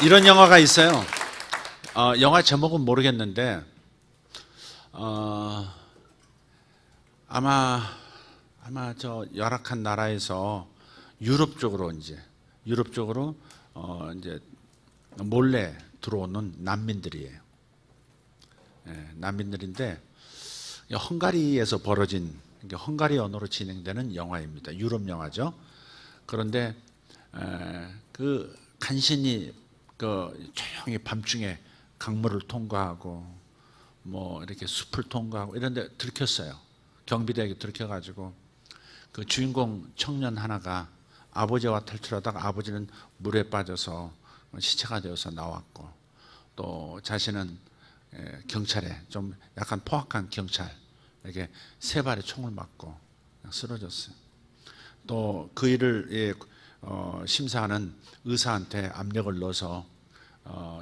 이런 영화가 있어요. 영화 제목은 모르겠는데 아마 저 열악한 나라에서 유럽 쪽으로 이제 몰래 들어오는 난민들이에요. 난민들인데 헝가리에서 벌어진, 헝가리 언어로 진행되는 영화입니다. 유럽 영화죠. 그런데 그 간신히 조용히 밤중에 강물을 통과하고 뭐 이렇게 숲을 통과하고 이런데 들켰어요. 경비대에게 들켜가지고 그 주인공 청년 하나가 아버지와 탈출하다가 아버지는 물에 빠져서 시체가 되어서 나왔고, 또 자신은 경찰에 좀 약간 포악한 경찰에게 세 발의 총을 맞고 쓰러졌어요. 또 그 일을 심사하는 의사한테 압력을 넣어서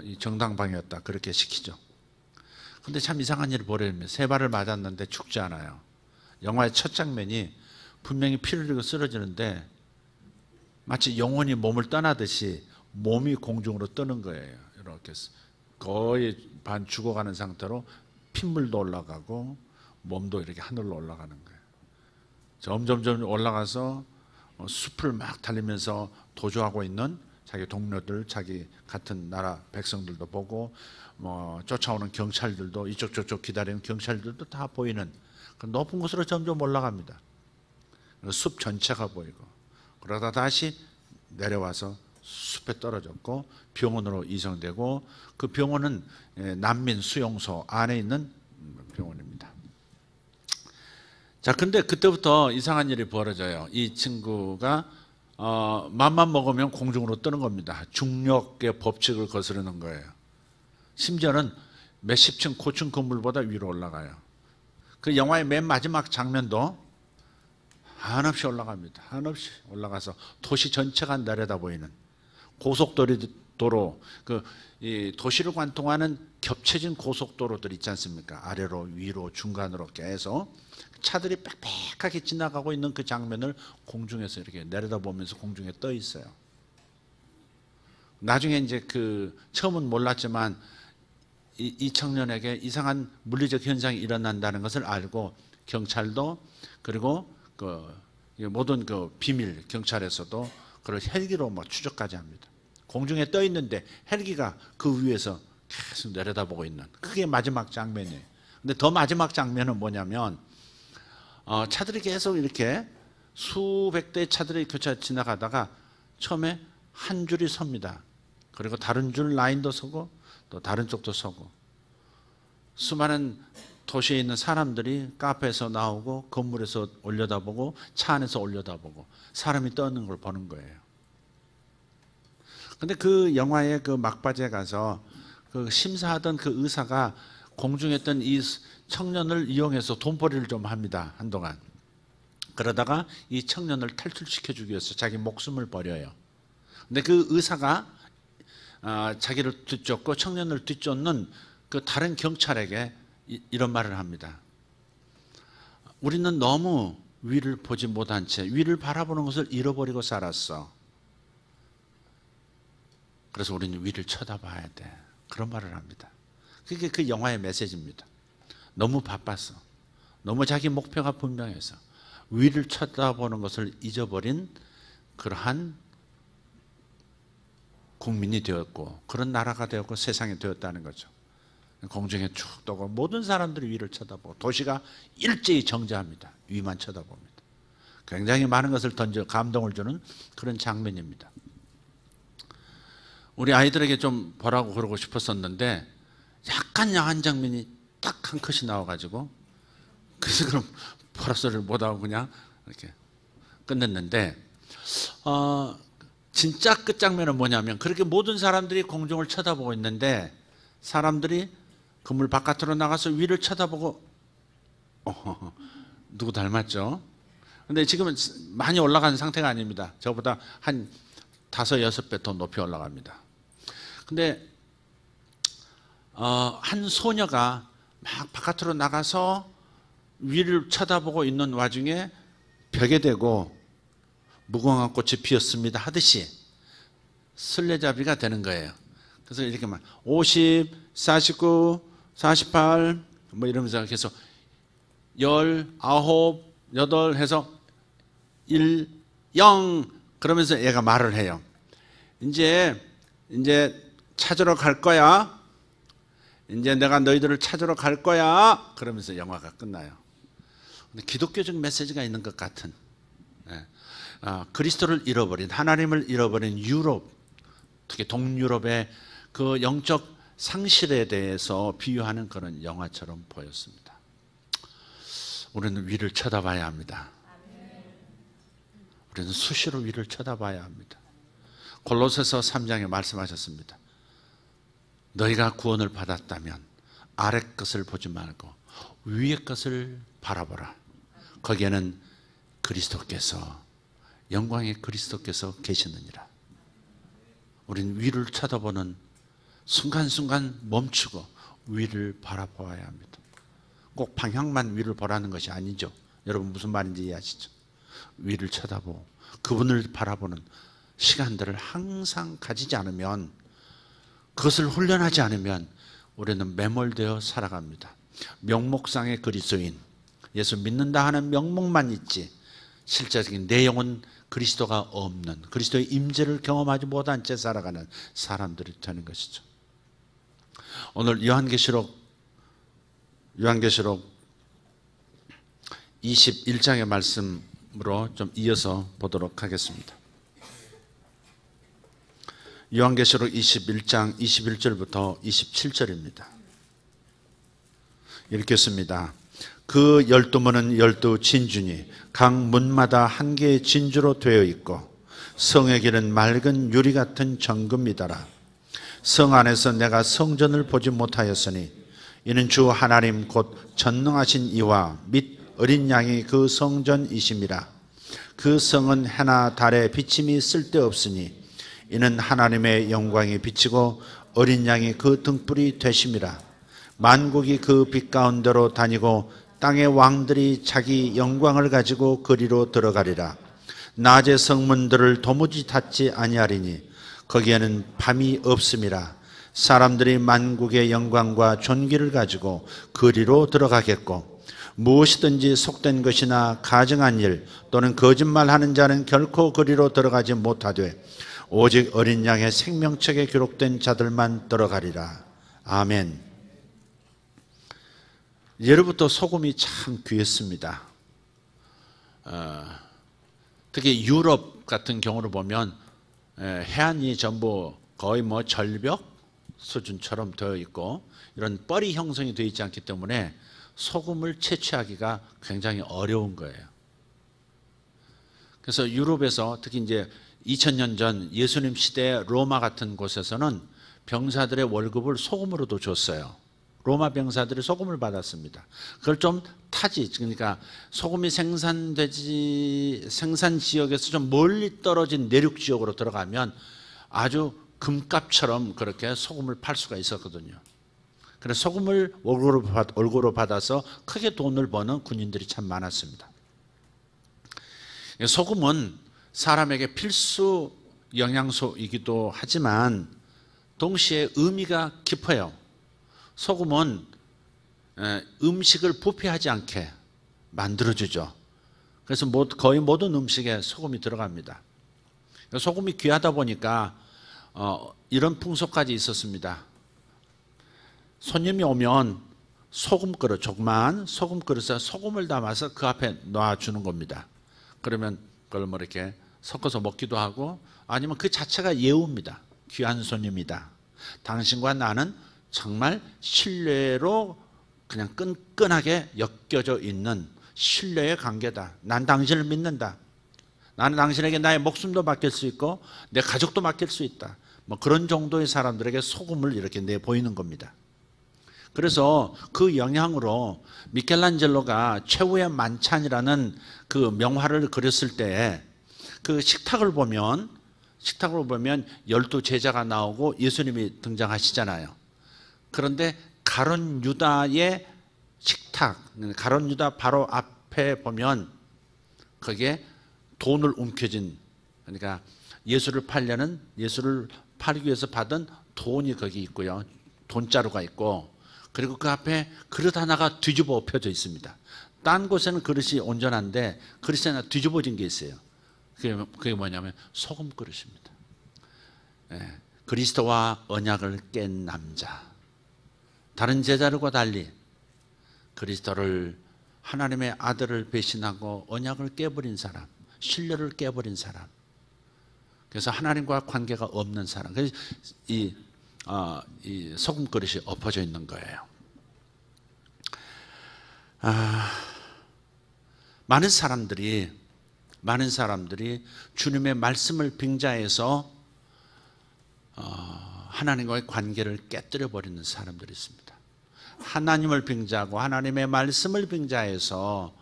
이 정당방위였다 그렇게 시키죠. 근데 참 이상한 일을 벌여냅니다. 세 발을 맞았는데 죽지 않아요. 영화의 첫 장면이 분명히 피를 흘리고 쓰러지는데 마치 영혼이 몸을 떠나듯이 몸이 공중으로 뜨는 거예요. 이렇게 거의 반 죽어가는 상태로 핏물도 올라가고 몸도 이렇게 하늘로 올라가는 거예요. 점점 올라가서 숲을 막 달리면서 도주하고 있는 자기 동료들, 자기 같은 나라 백성들도 보고, 뭐 쫓아오는 경찰들도, 이쪽 저쪽 기다리는 경찰들도 다 보이는 그 높은 곳으로 점점 올라갑니다. 숲 전체가 보이고, 그러다 다시 내려와서 숲에 떨어졌고 병원으로 이송되고, 그 병원은 난민 수용소 안에 있는 병원입니다. 자, 근데 그때부터 이상한 일이 벌어져요. 이 친구가 맘만 먹으면 공중으로 뜨는 겁니다. 중력의 법칙을 거스르는 거예요. 심지어는 몇십 층 고층 건물보다 위로 올라가요. 그 영화의 맨 마지막 장면도 한없이 올라갑니다. 한없이 올라가서 도시 전체가 내려다 보이는 고속도로, 이 도시를 관통하는 겹쳐진 고속도로들 있지 않습니까? 아래로 위로 중간으로 계속 차들이 빽빽하게 지나가고 있는 그 장면을 공중에서 이렇게 내려다보면서 공중에 떠 있어요. 나중에 이제 처음은 몰랐지만 이 청년에게 이상한 물리적 현상이 일어난다는 것을 알고 경찰도, 그리고 모든 비밀 경찰에서도 그걸 헬기로 뭐 추적까지 합니다. 공중에 떠 있는데 헬기가 그 위에서 계속 내려다보고 있는, 그게 마지막 장면이에요. 근데 더 마지막 장면은 뭐냐면 차들이 계속 이렇게 수백 대의 차들이 교차 지나가다가 처음에 한 줄이 섭니다. 그리고 다른 줄 라인도 서고 또 다른 쪽도 서고, 수많은 도시에 있는 사람들이 카페에서 나오고 건물에서 올려다보고 차 안에서 올려다보고 사람이 떠있는 걸 보는 거예요. 근데 그 영화의 그 막바지에 가서 그 심사하던 그 의사가 공중에 있던 이 청년을 이용해서 돈벌이를 좀 합니다. 한동안. 그러다가 이 청년을 탈출시켜주기 위해서 자기 목숨을 버려요. 근데 그 의사가 자기를 뒤쫓고 청년을 뒤쫓는 그 다른 경찰에게 이런 말을 합니다. 우리는 너무 위를 보지 못한 채 위를 바라보는 것을 잃어버리고 살았어. 그래서 우리는 위를 쳐다봐야 돼. 그런 말을 합니다. 그게 그 영화의 메시지입니다. 너무 바빴어. 너무 자기 목표가 분명해서 위를 쳐다보는 것을 잊어버린 그러한 국민이 되었고, 그런 나라가 되었고 세상이 되었다는 거죠. 공중에 쭉 떠고 모든 사람들이 위를 쳐다보고 도시가 일제히 정지합니다. 위만 쳐다봅니다. 굉장히 많은 것을 던져 감동을 주는 그런 장면입니다. 우리 아이들에게 좀 보라고 그러고 싶었었는데 약간 야한 장면이 딱 한 컷이 나와가지고, 그래서 그럼 보라 소리를 못하고 그냥 이렇게 끝냈는데, 진짜 끝장면은 뭐냐면, 그렇게 모든 사람들이 공중을 쳐다보고 있는데 사람들이 건물 바깥으로 나가서 위를 쳐다보고 누구 닮았죠? 근데 지금은 많이 올라간 상태가 아닙니다. 저보다 한 5, 6배 더 높이 올라갑니다. 근데 한 소녀가 막 바깥으로 나가서 위를 쳐다보고 있는 와중에 벽에 대고 무궁화 꽃이 피었습니다 하듯이 술래잡이가 되는 거예요. 그래서 이렇게 막 50, 49, 48 뭐 이러면서 계속 19, 8 해서 1, 0 그러면서 얘가 말을 해요. 이제 찾으러 갈 거야. 이제 내가 너희들을 찾으러 갈 거야. 그러면서 영화가 끝나요. 근데 기독교적 메시지가 있는 것 같은, 그리스도를 잃어버린, 하나님을 잃어버린 유럽, 특히 동유럽의 그 영적 상실에 대해서 비유하는 그런 영화처럼 보였습니다. 우리는 위를 쳐다봐야 합니다. 우리는 수시로 위를 쳐다봐야 합니다. 골로새서 3장에 말씀하셨습니다. 너희가 구원을 받았다면 아래 것을 보지 말고 위의 것을 바라보라. 거기에는 그리스도께서, 영광의 그리스도께서 계시느니라. 우리는 위를 쳐다보는 순간순간 멈추고 위를 바라보아야 합니다. 꼭 방향만 위를 보라는 것이 아니죠. 여러분 무슨 말인지 이해하시죠? 위를 쳐다보고 그분을 바라보는 시간들을 항상 가지지 않으면, 그것을 훈련하지 않으면 우리는 매몰되어 살아갑니다. 명목상의 그리스도인, 예수 믿는다 하는 명목만 있지 실제적인 내용은 그리스도가 없는, 그리스도의 임재를 경험하지 못한 채 살아가는 사람들이 되는 것이죠. 오늘 요한계시록 21장의 말씀으로 좀 이어서 보도록 하겠습니다. 요한계시록 21장 21절부터 27절입니다. 읽겠습니다. 그 12문은 12진주니 각 문마다 한 개의 진주로 되어 있고 성의 길은 맑은 유리 같은 정금이더라. 성 안에서 내가 성전을 보지 못하였으니 이는 주 하나님 곧 전능하신 이와 및 어린 양이 그 성전이심이라. 그 성은 해나 달의 비침이 쓸데없으니 이는 하나님의 영광이 비치고 어린 양이 그 등불이 되심이라. 만국이 그 빛 가운데로 다니고 땅의 왕들이 자기 영광을 가지고 그리로 들어가리라. 낮의 성문들을 도무지 닫지 아니하리니 거기에는 밤이 없음이라. 사람들이 만국의 영광과 존귀를 가지고 그리로 들어가겠고 무엇이든지 속된 것이나 가증한 일 또는 거짓말하는 자는 결코 그리로 들어가지 못하되 오직 어린 양의 생명책에 기록된 자들만 들어가리라. 아멘. 예로부터 소금이 참 귀했습니다. 특히 유럽 같은 경우를 보면 해안이 전부 거의 뭐 절벽 수준처럼 되어 있고 이런 뻘이 형성이 되어 있지 않기 때문에 소금을 채취하기가 굉장히 어려운 거예요. 그래서 유럽에서 특히 이제 2000년 전 예수님 시대 로마 같은 곳에서는 병사들의 월급을 소금으로도 줬어요. 로마 병사들이 소금을 받았습니다. 그걸 좀 타지, 그러니까 소금이 생산 지역에서 좀 멀리 떨어진 내륙 지역으로 들어가면 아주 금값처럼 그렇게 소금을 팔 수가 있었거든요. 그래서 소금을 월급으로 받아서 크게 돈을 버는 군인들이 참 많았습니다. 소금은 사람에게 필수 영양소이기도 하지만 동시에 의미가 깊어요. 소금은 음식을 부패하지 않게 만들어주죠. 그래서 거의 모든 음식에 소금이 들어갑니다. 소금이 귀하다 보니까 이런 풍속까지 있었습니다. 손님이 오면 소금 그릇, 조그만 소금 그릇에 소금을 담아서 그 앞에 놔주는 겁니다. 그러면 그걸 뭐 이렇게 섞어서 먹기도 하고 아니면 그 자체가 예우입니다. 귀한 손님이다. 당신과 나는 정말 신뢰로 그냥 끈끈하게 엮여져 있는 신뢰의 관계다. 난 당신을 믿는다. 나는 당신에게 나의 목숨도 맡길 수 있고 내 가족도 맡길 수 있다. 뭐 그런 정도의 사람들에게 소금을 이렇게 내보이는 겁니다. 그래서 그 영향으로 미켈란젤로가 최후의 만찬이라는 그 명화를 그렸을 때 그 식탁을 보면 12 제자가 나오고 예수님이 등장하시잖아요. 그런데 가룟 유다의 식탁, 가룟 유다 바로 앞에 보면 거기에 돈을 움켜쥔, 그러니까 예수를 팔기 위해서 받은 돈이 거기 있고요. 돈자루가 있고, 그리고 그 앞에 그릇 하나가 뒤집어 엎혀져 있습니다. 딴 곳에는 그릇이 온전한데 그릇이 하나 뒤집어진 게 있어요. 그게 뭐냐면 소금 그릇입니다. 예, 그리스도와 언약을 깬 남자. 다른 제자들과 달리 그리스도를, 하나님의 아들을 배신하고 언약을 깨버린 사람, 신뢰를 깨버린 사람. 그래서 하나님과 관계가 없는 사람. 그래서 이 소금 그릇이 엎어져 있는 거예요. 많은 사람들이 주님의 말씀을 빙자해서 하나님과의 관계를 깨뜨려 버리는 사람들이 있습니다. 하나님을 빙자하고 하나님의 말씀을 빙자해서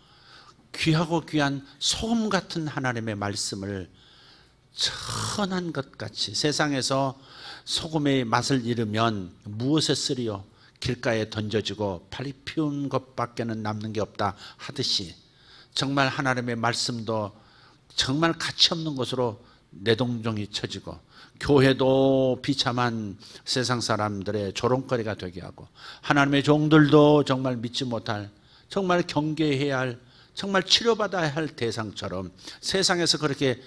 귀하고 귀한 소금 같은 하나님의 말씀을 천한 것 같이, 세상에서 소금의 맛을 잃으면 무엇에 쓰리요? 길가에 던져지고 팔이 피운 것밖에는 남는 게 없다 하듯이, 정말 하나님의 말씀도 정말 가치 없는 것으로 내동종이 쳐지고, 교회도 비참한 세상 사람들의 조롱거리가 되게 하고, 하나님의 종들도 정말 믿지 못할, 정말 경계해야 할, 정말 치료받아야 할 대상처럼 세상에서 그렇게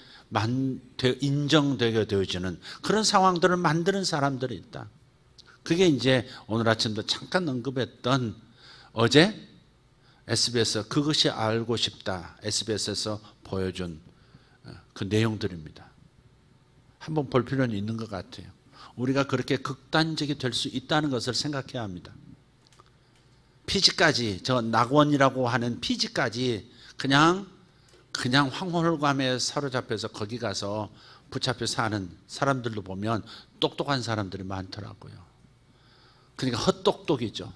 인정되게 되어지는 그런 상황들을 만드는 사람들이 있다. 그게 이제 오늘 아침도 잠깐 언급했던 어제 SBS 그것이 알고 싶다, SBS에서 보여준 그 내용들입니다. 한번 볼 필요는 있는 것 같아요. 우리가 그렇게 극단적이 될 수 있다는 것을 생각해야 합니다. 피지까지, 저 낙원이라고 하는 피지까지 그냥 황홀감에 사로잡혀서 거기 가서 붙잡혀 사는 사람들도 보면 똑똑한 사람들이 많더라고요. 그러니까 헛똑똑이죠.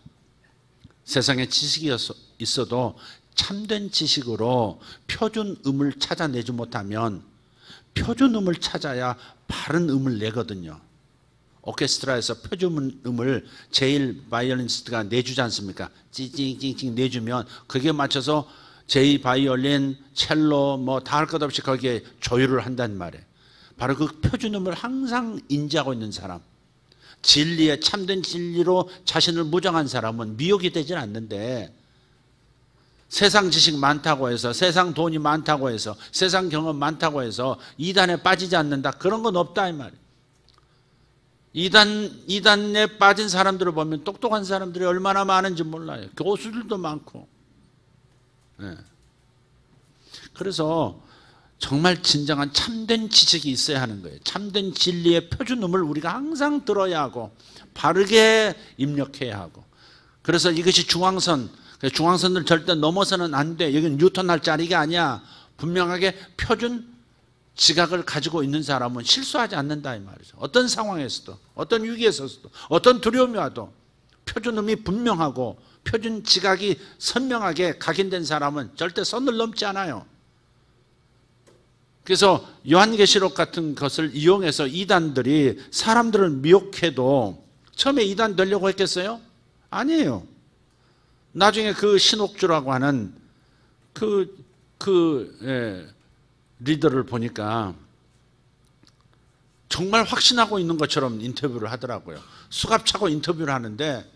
세상에 지식이 있어도 참된 지식으로 표준음을 찾아내지 못하면, 표준음을 찾아야 바른 음을 내거든요. 오케스트라에서 표준음을 제일 바이올리니스트가 내주지 않습니까? 찡찡찡찡 내주면 거기에 맞춰서 제이 바이올린, 첼로 뭐 다 할 것 없이 거기에 조율을 한단 말이에요. 바로 그 표준음을 항상 인지하고 있는 사람, 진리에, 참된 진리로 자신을 무장한 사람은 미혹이 되질 않는데, 세상 지식 많다고 해서, 세상 돈이 많다고 해서, 세상 경험 많다고 해서 이단에 빠지지 않는다, 그런 건 없다 이 말이에요. 이단에 빠진 사람들을 보면 똑똑한 사람들이 얼마나 많은지 몰라요. 교수들도 많고. 네. 그래서 정말 진정한 참된 지식이 있어야 하는 거예요. 참된 진리의 표준음을 우리가 항상 들어야 하고 바르게 입력해야 하고. 그래서 이것이 중앙선을 절대 넘어서는 안 돼. 여기는 뉴턴 할 자리가 아니야. 분명하게 표준 지각을 가지고 있는 사람은 실수하지 않는다 이 말이죠. 어떤 상황에서도, 어떤 위기에서도, 어떤 두려움이 와도 표준음이 분명하고 표준 지각이 선명하게 각인된 사람은 절대 선을 넘지 않아요. 그래서 요한계시록 같은 것을 이용해서 이단들이 사람들을 미혹해도 처음에 이단 되려고 했겠어요? 아니에요. 나중에 그 신옥주라고 하는 리더를 보니까 정말 확신하고 있는 것처럼 인터뷰를 하더라고요. 수갑차고 인터뷰를 하는데,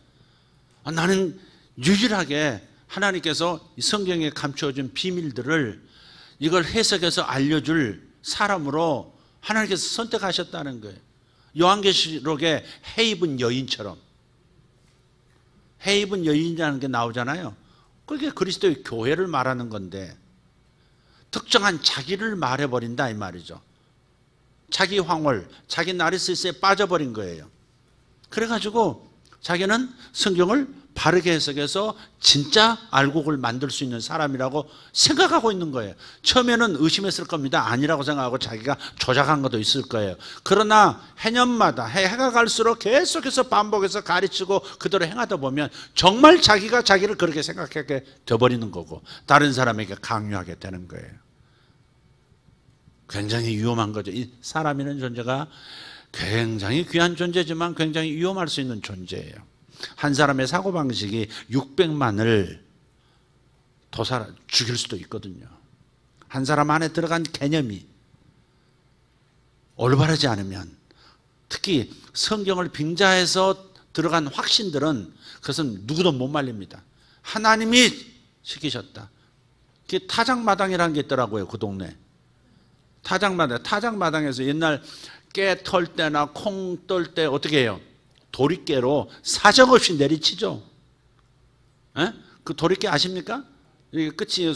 나는 유일하게 하나님께서 성경에 감추어준 비밀들을 이걸 해석해서 알려줄 사람으로 하나님께서 선택하셨다는 거예요. 요한계시록에 해입은 여인처럼, 해입은 여인이라는 게 나오잖아요. 그게 그리스도의 교회를 말하는 건데 특정한 자기를 말해버린다 이 말이죠. 자기 황홀, 자기 나르시스에 빠져버린 거예요. 그래가지고 자기는 성경을 바르게 해석해서 진짜 알곡을 만들 수 있는 사람이라고 생각하고 있는 거예요. 처음에는 의심했을 겁니다. 아니라고 생각하고 자기가 조작한 것도 있을 거예요. 그러나 해년마다 해가 갈수록 계속해서 반복해서 가르치고 그대로 행하다 보면 정말 자기가 자기를 그렇게 생각하게 돼버리는 거고 다른 사람에게 강요하게 되는 거예요. 굉장히 위험한 거죠. 이 사람이라는 존재가 굉장히 귀한 존재지만 굉장히 위험할 수 있는 존재예요. 한 사람의 사고방식이 600만을 죽일 수도 있거든요. 한 사람 안에 들어간 개념이 올바르지 않으면, 특히 성경을 빙자해서 들어간 확신들은 그것은 누구도 못 말립니다. 하나님이 시키셨다. 그게 타작마당이라는 게 있더라고요, 그 동네. 타작마당에서 옛날 깨 털 때나 콩 떨 때 어떻게 해요? 도리깨로 사정없이 내리치죠. 에? 그 도리깨 아십니까? 이렇게 끝이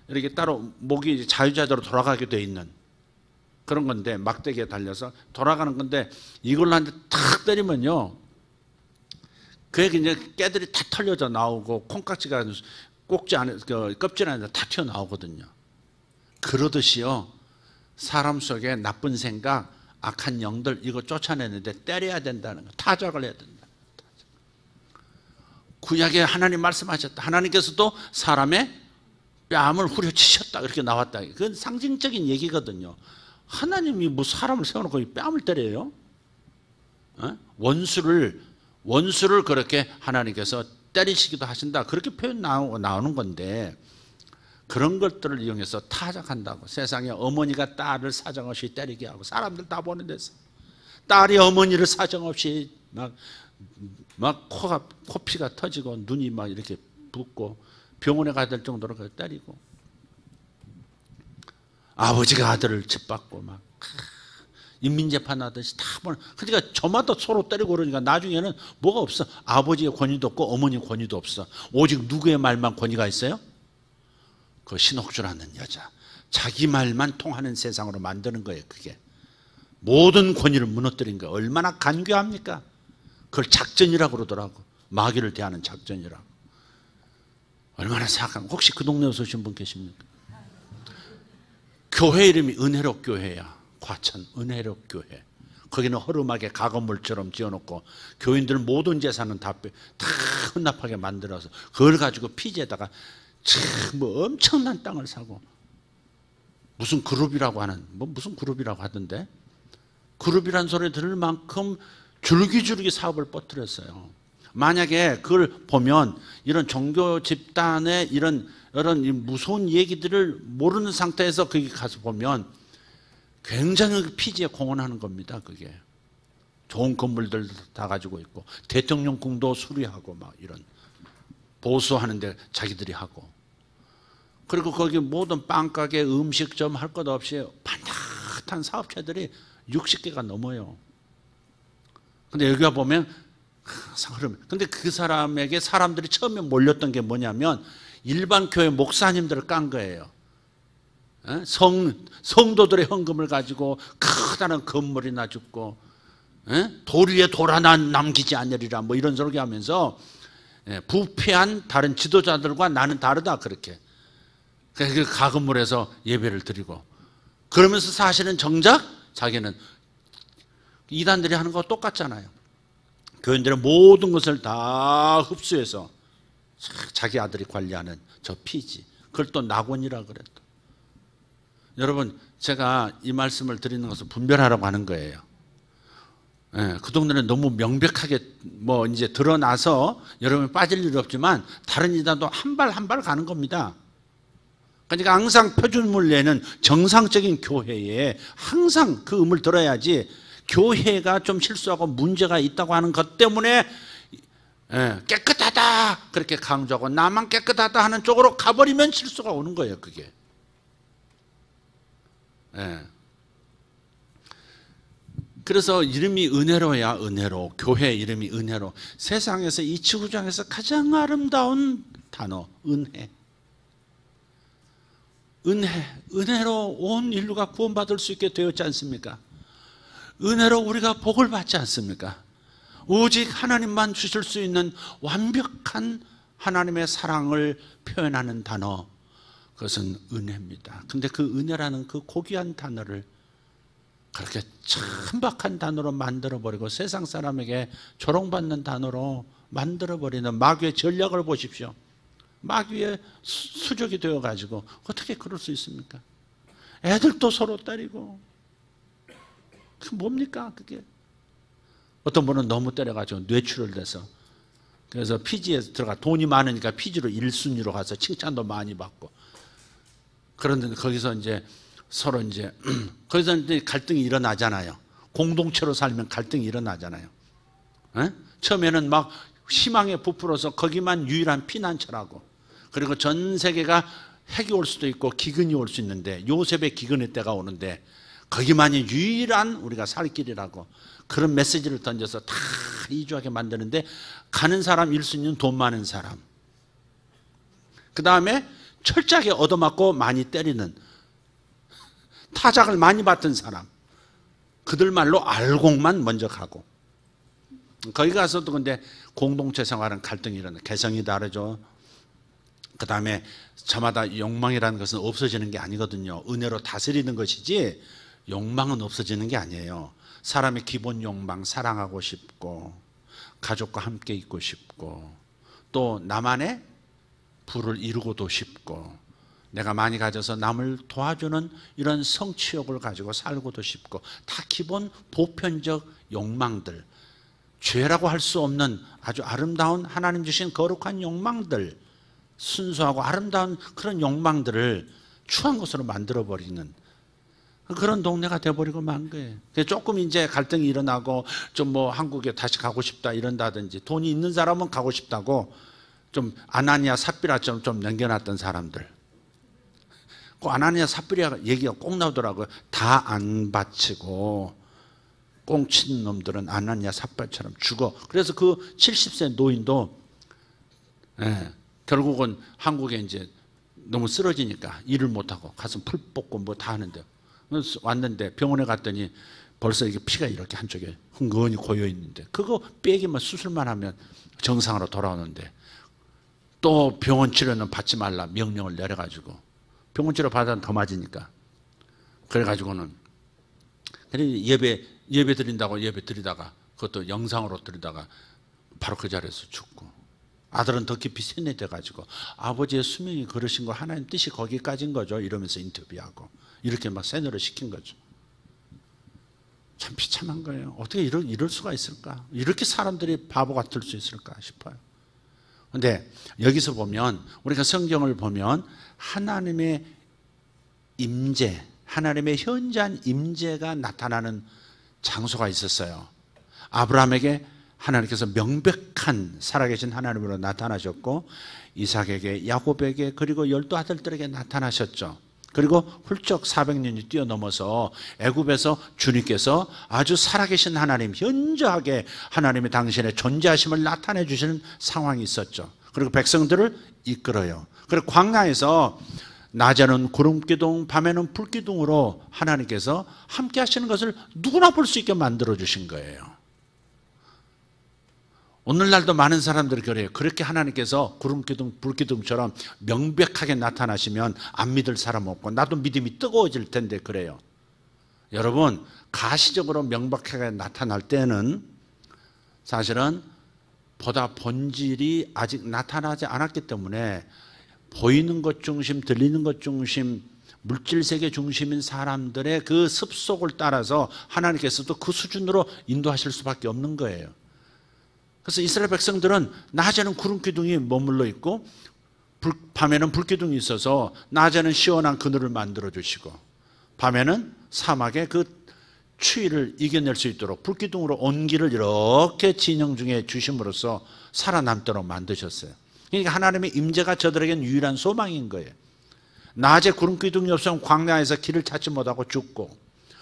이렇게 따로 목이 자유자재로 돌아가게 돼 있는 그런 건데, 막대기에 달려서 돌아가는 건데, 이걸로 한 대 탁 때리면요, 그게 이제 깨들이 다 털려져 나오고 콩깍지가 꼭지 안에, 껍질 안에 다 튀어나오거든요. 그러듯이요, 사람 속에 나쁜 생각, 악한 영들 이거 쫓아내는데 때려야 된다는 거, 타작을 해야 된다. 구약에 하나님 말씀하셨다. 하나님께서도 사람의 뺨을 후려치셨다, 그렇게 나왔다. 그건 상징적인 얘기거든요. 하나님이 뭐 사람을 세워놓고 뺨을 때려요? 원수를 그렇게 하나님께서 때리시기도 하신다, 그렇게 표현 나오는 건데, 그런 것들을 이용해서 타작한다고. 세상에 어머니가 딸을 사정없이 때리게 하고, 사람들 다 보는 데서 딸이 어머니를 사정없이 막 코피가 터지고 눈이 막 이렇게 붓고 병원에 가야 될 정도로 그걸 때리고, 아버지가 아들을 짓밟고 막 인민재판 하듯이 다 보는. 그러니까 저마다 서로 때리고 그러니까 나중에는 뭐가 없어. 아버지의 권위도 없고 어머니의 권위도 없어. 오직 누구의 말만 권위가 있어요? 그 신옥주라는 여자, 자기 말만 통하는 세상으로 만드는 거예요. 그게 모든 권위를 무너뜨린 거예요. 얼마나 간교합니까? 그걸 작전이라고 그러더라고. 마귀를 대하는 작전이라고. 얼마나 사악한. 혹시 그 동네에 오신 분 계십니까? 교회 이름이 은혜롭 교회야. 과천 은혜롭 교회. 거기는 허름하게 가건물처럼 지어놓고 교인들 모든 재산은 다 헌납하게 만들어서 그걸 가지고 피지에다가 참 뭐 엄청난 땅을 사고, 무슨 그룹이라고 하는, 무슨 그룹이라고 하던데, 그룹이란 소리 들을 만큼 줄기줄기 사업을 뻗들었어요. 만약에 그걸 보면 이런 종교 집단의 이런 무서운 얘기들을 모르는 상태에서 거기 가서 보면 굉장히 피지에 공헌하는 겁니다. 그게 좋은 건물들 다 가지고 있고, 대통령궁도 수리하고 막 이런 보수하는데 자기들이 하고, 그리고 거기 모든 빵가게, 음식점 할 것 없이 반듯한 사업체들이 60개가 넘어요. 근데 여기 와 보면 근데 그 사람에게 사람들이 처음에 몰렸던 게 뭐냐면 일반 교회 목사님들을 깐 거예요. 성도들의 헌금을 가지고 크다란 건물이나 짓고, 돌 위에 돌 하나 남기지 않으리라 뭐 이런 소리 하면서 부패한 다른 지도자들과 나는 다르다, 그렇게. 그 가건물에서 예배를 드리고 그러면서 사실은 정작 자기는 이단들이 하는 거 똑같잖아요. 교인들의 모든 것을 다 흡수해서 자기 아들이 관리하는 저 피지, 그걸 또 낙원이라 그랬다. 여러분, 제가 이 말씀을 드리는 것을 분별하라고 하는 거예요. 그 동네는 너무 명백하게 뭐 이제 드러나서 여러분이 빠질 일 없지만 다른 이단도 한 발 한 발 가는 겁니다. 그러니까 항상 표준을 내는 정상적인 교회에 항상 그 음을 들어야지, 교회가 좀 실수하고 문제가 있다고 하는 것 때문에 깨끗하다 그렇게 강조하고 나만 깨끗하다 하는 쪽으로 가버리면 실수가 오는 거예요, 그게. 그래서 이름이 은혜로야 은혜로, 교회 이름이 은혜로. 세상에서 이 지구상에서 가장 아름다운 단어 은혜. 은혜로 온 인류가 구원받을 수 있게 되었지 않습니까? 은혜로 우리가 복을 받지 않습니까? 오직 하나님만 주실 수 있는 완벽한 하나님의 사랑을 표현하는 단어, 그것은 은혜입니다. 근데 그 은혜라는 그 고귀한 단어를 그렇게 천박한 단어로 만들어버리고 세상 사람에게 조롱받는 단어로 만들어버리는 마귀의 전략을 보십시오. 마귀의 수적이 되어가지고 어떻게 그럴 수 있습니까? 애들도 서로 때리고. 그 뭡니까 그게? 어떤 분은 너무 때려가지고 뇌출혈 돼서, 그래서 피지에 들어가, 돈이 많으니까 피지로 1순위로 가서 칭찬도 많이 받고, 그런데 거기서 이제 서로 이제 거기서 이제 갈등이 일어나잖아요. 공동체로 살면 갈등이 일어나잖아요. 에? 처음에는 막 희망에 부풀어서 거기만 유일한 피난처라고. 그리고 전 세계가 핵이 올 수도 있고 기근이 올 수 있는데 요셉의 기근의 때가 오는데 거기만이 유일한 우리가 살 길이라고 그런 메시지를 던져서 다 이주하게 만드는데 가는 사람 1순위는 돈 많은 사람, 그 다음에 철저하게 얻어맞고 많이 때리는 타작을 많이 받던 사람, 그들 말로 알곡만 먼저 가고 거기 가서도 근데 공동체 생활은 갈등이 일어나. 개성이 다르죠. 그 다음에 저마다 욕망이라는 것은 없어지는 게 아니거든요. 은혜로 다스리는 것이지 욕망은 없어지는 게 아니에요. 사람의 기본 욕망, 사랑하고 싶고 가족과 함께 있고 싶고 또 나만의 부를 이루고도 싶고 내가 많이 가져서 남을 도와주는 이런 성취욕을 가지고 살고도 싶고 다 기본 보편적 욕망들, 죄라고 할 수 없는 아주 아름다운 하나님 주신 거룩한 욕망들, 순수하고 아름다운 그런 욕망들을 추한 것으로 만들어버리는 그런 동네가 돼버리고 만 거예요. 조금 이제 갈등이 일어나고 좀 뭐 한국에 다시 가고 싶다 이런다든지 돈이 있는 사람은 가고 싶다고 좀 아나니아 삽비라처럼 좀 남겨놨던 사람들, 그 아나니아 삽비라 얘기가 꼭 나오더라고요. 다 안 바치고 꽁친 놈들은 아나니아 삽비라처럼 죽어. 그래서 그 70세 노인도 결국은 한국에 이제 너무 쓰러지니까 일을 못하고 가서 풀 뽑고 뭐 다 하는데 왔는데 병원에 갔더니 벌써 이게 피가 이렇게 한쪽에 흥건히 고여 있는데 그거 빼기만 수술만 하면 정상으로 돌아오는데 또 병원 치료는 받지 말라 명령을 내려가지고 병원 치료 받아도 더 맞으니까 그래가지고는 예배 드린다고 예배 드리다가 그것도 영상으로 드리다가 바로 그 자리에서 죽고 아들은 더 깊이 세뇌돼가지고 아버지의 수명이 그러신 거 하나님 뜻이 거기까지인 거죠 이러면서 인터뷰하고 이렇게 막 세뇌를 시킨 거죠. 참 비참한 거예요. 어떻게 이럴 수가 있을까? 이렇게 사람들이 바보 같을 수 있을까 싶어요. 그런데 여기서 보면 우리가 성경을 보면 하나님의 임재, 하나님의 현재한 임재가 나타나는 장소가 있었어요. 아브라함에게 하나님께서 명백한 살아계신 하나님으로 나타나셨고 이삭에게, 야곱에게 그리고 12 아들들에게 나타나셨죠. 그리고 훌쩍 400년이 뛰어넘어서 애굽에서 주님께서 아주 살아계신 하나님, 현저하게 하나님의 당신의 존재하심을 나타내 주시는 상황이 있었죠. 그리고 백성들을 이끌어요. 그리고 광야에서 낮에는 구름기둥, 밤에는 불기둥으로 하나님께서 함께 하시는 것을 누구나 볼 수 있게 만들어 주신 거예요. 오늘날도 많은 사람들이 그래요. 그렇게 하나님께서 구름기둥, 불기둥처럼 명백하게 나타나시면 안 믿을 사람 없고 나도 믿음이 뜨거워질 텐데 그래요. 여러분, 가시적으로 명백하게 나타날 때는 사실은 보다 본질이 아직 나타나지 않았기 때문에 보이는 것 중심, 들리는 것 중심, 물질세계 중심인 사람들의 그 습속을 따라서 하나님께서도 그 수준으로 인도하실 수밖에 없는 거예요. 그래서 이스라엘 백성들은 낮에는 구름기둥이 머물러 있고 밤에는 불기둥이 있어서 낮에는 시원한 그늘을 만들어 주시고 밤에는 사막의 그 추위를 이겨낼 수 있도록 불기둥으로 온기를 이렇게 진영 중에 주심으로써 살아남도록 만드셨어요. 그러니까 하나님의 임재가 저들에게는 유일한 소망인 거예요. 낮에 구름기둥이 없으면 광야에서 길을 찾지 못하고 죽고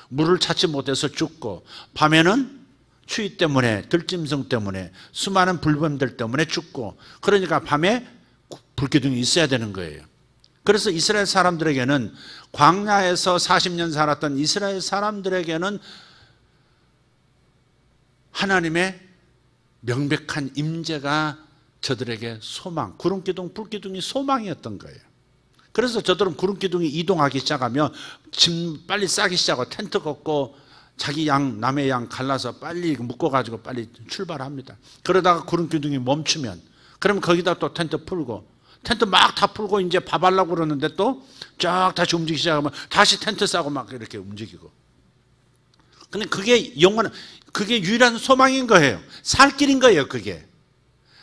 물을 찾지 못해서 죽고 밤에는 추위 때문에, 들짐승 때문에, 수많은 불뱀들 때문에 죽고 그러니까 밤에 불기둥이 있어야 되는 거예요. 그래서 이스라엘 사람들에게는 광야에서 40년 살았던 이스라엘 사람들에게는 하나님의 명백한 임재가 저들에게 소망, 구름기둥, 불기둥이 소망이었던 거예요. 그래서 저들은 구름기둥이 이동하기 시작하면 짐 빨리 싸기 시작하고 텐트 걷고 자기 양, 남의 양 갈라서 빨리 묶어가지고 빨리 출발합니다. 그러다가 구름기둥이 멈추면 그러면 거기다 또 텐트 풀고 텐트 막 다 풀고 이제 밥 하려고 그러는데 또 쫙 다시 움직이기 시작하면 다시 텐트 싸고 막 이렇게 움직이고. 근데 그게 그게 유일한 소망인 거예요. 살 길인 거예요, 그게.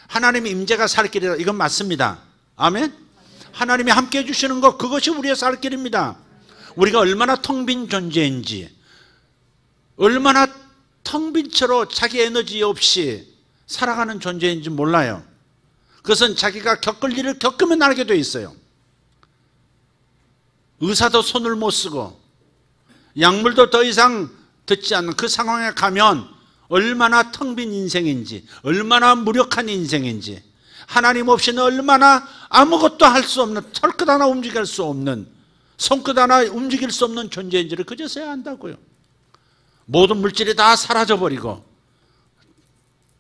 하나님의 임재가 살 길이라 이건 맞습니다. 아멘? 하나님이 함께 해주시는 것, 그것이 우리의 살 길입니다. 우리가 얼마나 텅 빈 존재인지, 얼마나 텅 빈 채로 자기 에너지 없이 살아가는 존재인지 몰라요. 그것은 자기가 겪을 일을 겪으면 알게 돼 있어요. 의사도 손을 못 쓰고 약물도 더 이상 듣지 않는 그 상황에 가면 얼마나 텅 빈 인생인지, 얼마나 무력한 인생인지, 하나님 없이는 얼마나 아무것도 할 수 없는, 털끝 하나 움직일 수 없는, 손끝 하나 움직일 수 없는 존재인지를 그제서야 안다고요. 모든 물질이 다 사라져버리고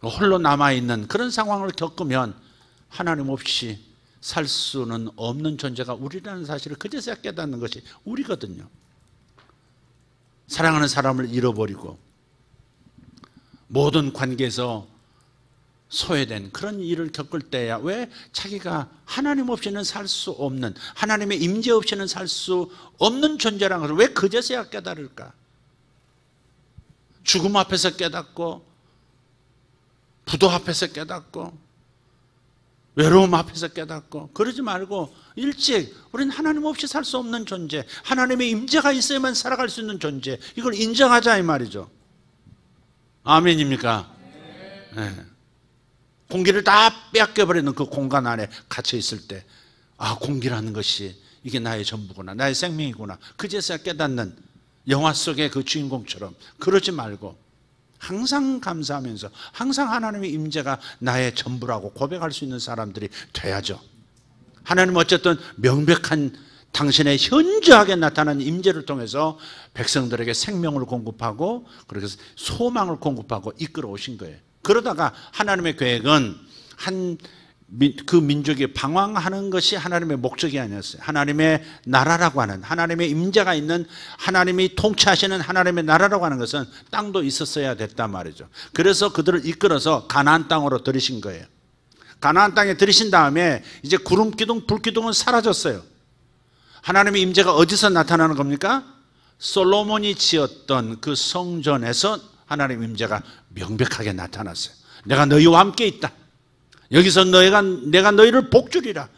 홀로 남아있는 그런 상황을 겪으면 하나님 없이 살 수는 없는 존재가 우리라는 사실을 그제서야 깨닫는 것이 우리거든요. 사랑하는 사람을 잃어버리고 모든 관계에서 소외된 그런 일을 겪을 때야 왜 자기가 하나님 없이는 살 수 없는, 하나님의 임재 없이는 살 수 없는 존재라는 것을 왜 그제서야 깨달을까? 죽음 앞에서 깨닫고, 부도 앞에서 깨닫고, 외로움 앞에서 깨닫고, 그러지 말고 일찍 우리는 하나님 없이 살 수 없는 존재, 하나님의 임재가 있어야만 살아갈 수 있는 존재, 이걸 인정하자 이 말이죠. 아멘입니까? 네. 공기를 다 빼앗겨버리는 그 공간 안에 갇혀 있을 때, 아, 공기라는 것이 이게 나의 전부구나, 나의 생명이구나, 그제서야 깨닫는 영화 속의 그 주인공처럼 그러지 말고 항상 감사하면서 항상 하나님의 임재가 나의 전부라고 고백할 수 있는 사람들이 돼야죠. 하나님은 어쨌든 명백한 당신의 현저하게 나타난 임재를 통해서 백성들에게 생명을 공급하고, 그래서 소망을 공급하고 이끌어 오신 거예요. 그러다가 하나님의 계획은 그 민족이 방황하는 것이 하나님의 목적이 아니었어요. 하나님의 나라라고 하는, 하나님의 임재가 있는, 하나님이 통치하시는 하나님의 나라라고 하는 것은 땅도 있었어야 됐단 말이죠. 그래서 그들을 이끌어서 가나안 땅으로 들이신 거예요. 가나안 땅에 들이신 다음에 이제 구름 기둥, 불 기둥은 사라졌어요. 하나님의 임재가 어디서 나타나는 겁니까? 솔로몬이 지었던 그 성전에서 하나님의 임재가 명백하게 나타났어요. 내가 너희와 함께 있다. 여기서 내가 너희를 복주리라.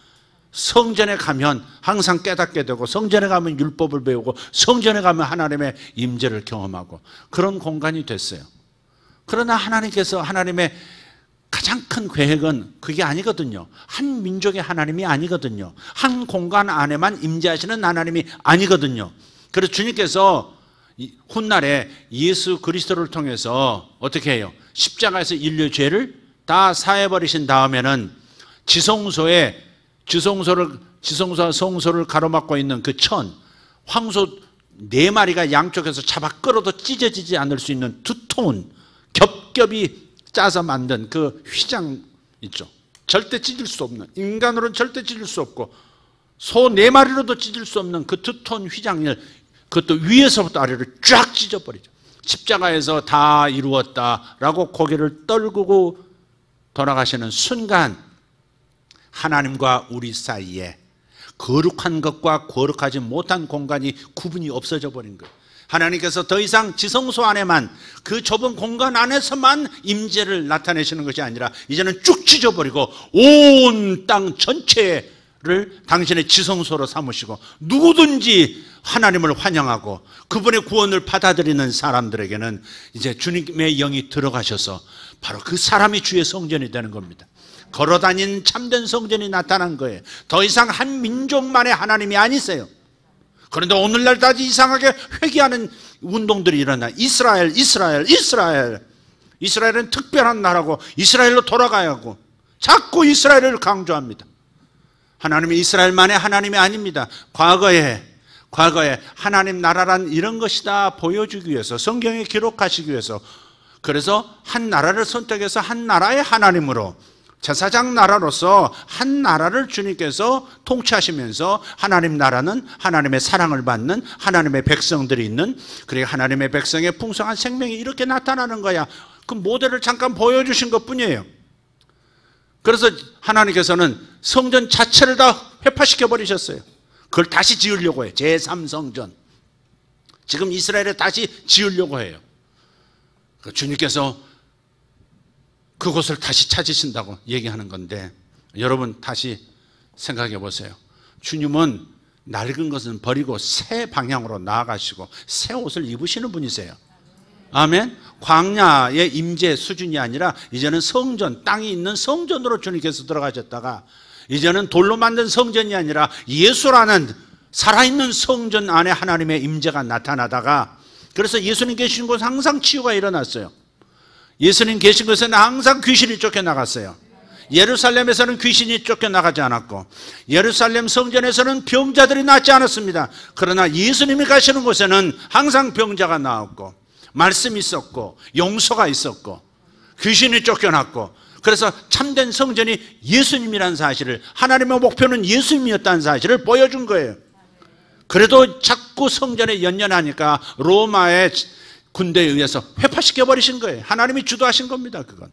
성전에 가면 항상 깨닫게 되고, 성전에 가면 율법을 배우고, 성전에 가면 하나님의 임재를 경험하고, 그런 공간이 됐어요. 그러나 하나님께서, 하나님의 가장 큰 계획은 그게 아니거든요. 한 민족의 하나님이 아니거든요. 한 공간 안에만 임재하시는 하나님이 아니거든요. 그래서 주님께서 훗날에 예수 그리스도를 통해서 어떻게 해요? 십자가에서 인류의 죄를 다 사해버리신 다음에는 지성소와 성소를 가로막고 있는 그 황소 4마리가 양쪽에서 잡아 끌어도 찢어지지 않을 수 있는 두터운 겹겹이 짜서 만든 그 휘장 있죠. 절대 찢을 수 없는, 인간으로는 절대 찢을 수 없고 소 4마리로도 찢을 수 없는 그 두터운 휘장을, 그것도 위에서부터 아래로 쫙 찢어버리죠. 십자가에서 다 이루었다라고 고개를 떨구고 돌아가시는 순간 하나님과 우리 사이에 거룩한 것과 거룩하지 못한 공간이 구분이 없어져 버린 거예요. 하나님께서 더 이상 지성소 안에만, 그 좁은 공간 안에서만 임재를 나타내시는 것이 아니라 이제는 쭉 찢어버리고 온 땅 전체를 당신의 지성소로 삼으시고, 누구든지 하나님을 환영하고 그분의 구원을 받아들이는 사람들에게는 이제 주님의 영이 들어가셔서 바로 그 사람이 주의 성전이 되는 겁니다. 걸어다닌 참된 성전이 나타난 거예요. 더 이상 한 민족만의 하나님이 아니세요. 그런데 오늘날까지 이상하게 회귀하는 운동들이 일어나. 이스라엘은 특별한 나라고 이스라엘로 돌아가야 하고 자꾸 이스라엘을 강조합니다. 하나님이 이스라엘만의 하나님이 아닙니다. 과거에 하나님 나라란 이런 것이다 보여주기 위해서, 성경에 기록하시기 위해서, 그래서 한 나라를 선택해서 한 나라의 하나님으로, 제사장 나라로서 한 나라를 주님께서 통치하시면서, 하나님 나라는 하나님의 사랑을 받는 하나님의 백성들이 있는, 그래 하나님의 백성의 풍성한 생명이 이렇게 나타나는 거야. 그 모델을 잠깐 보여주신 것뿐이에요. 그래서 하나님께서는 성전 자체를 다 회파시켜 버리셨어요. 그걸 다시 지으려고 해요. 제3성전. 지금 이스라엘에 다시 지으려고 해요. 주님께서 그곳을 다시 찾으신다고 얘기하는 건데, 여러분 다시 생각해 보세요. 주님은 낡은 것은 버리고 새 방향으로 나아가시고 새 옷을 입으시는 분이세요. 아멘. 광야의 임재 수준이 아니라 이제는 성전, 땅이 있는 성전으로 주님께서 들어가셨다가 이제는 돌로 만든 성전이 아니라 예수라는 살아있는 성전 안에 하나님의 임재가 나타나다가, 그래서 예수님 계신 곳은 항상 치유가 일어났어요. 예수님 계신 곳에는 항상 귀신이 쫓겨나갔어요. 예루살렘에서는 귀신이 쫓겨나가지 않았고 예루살렘 성전에서는 병자들이 낫지 않았습니다. 그러나 예수님이 가시는 곳에는 항상 병자가 나왔고 말씀이 있었고 용서가 있었고 귀신이 쫓겨났고, 그래서 참된 성전이 예수님이라는 사실을, 하나님의 목표는 예수님이었다는 사실을 보여준 거예요. 그래도 자꾸 성전에 연연하니까 로마의 군대에 의해서 회파시켜버리신 거예요. 하나님이 주도하신 겁니다, 그건.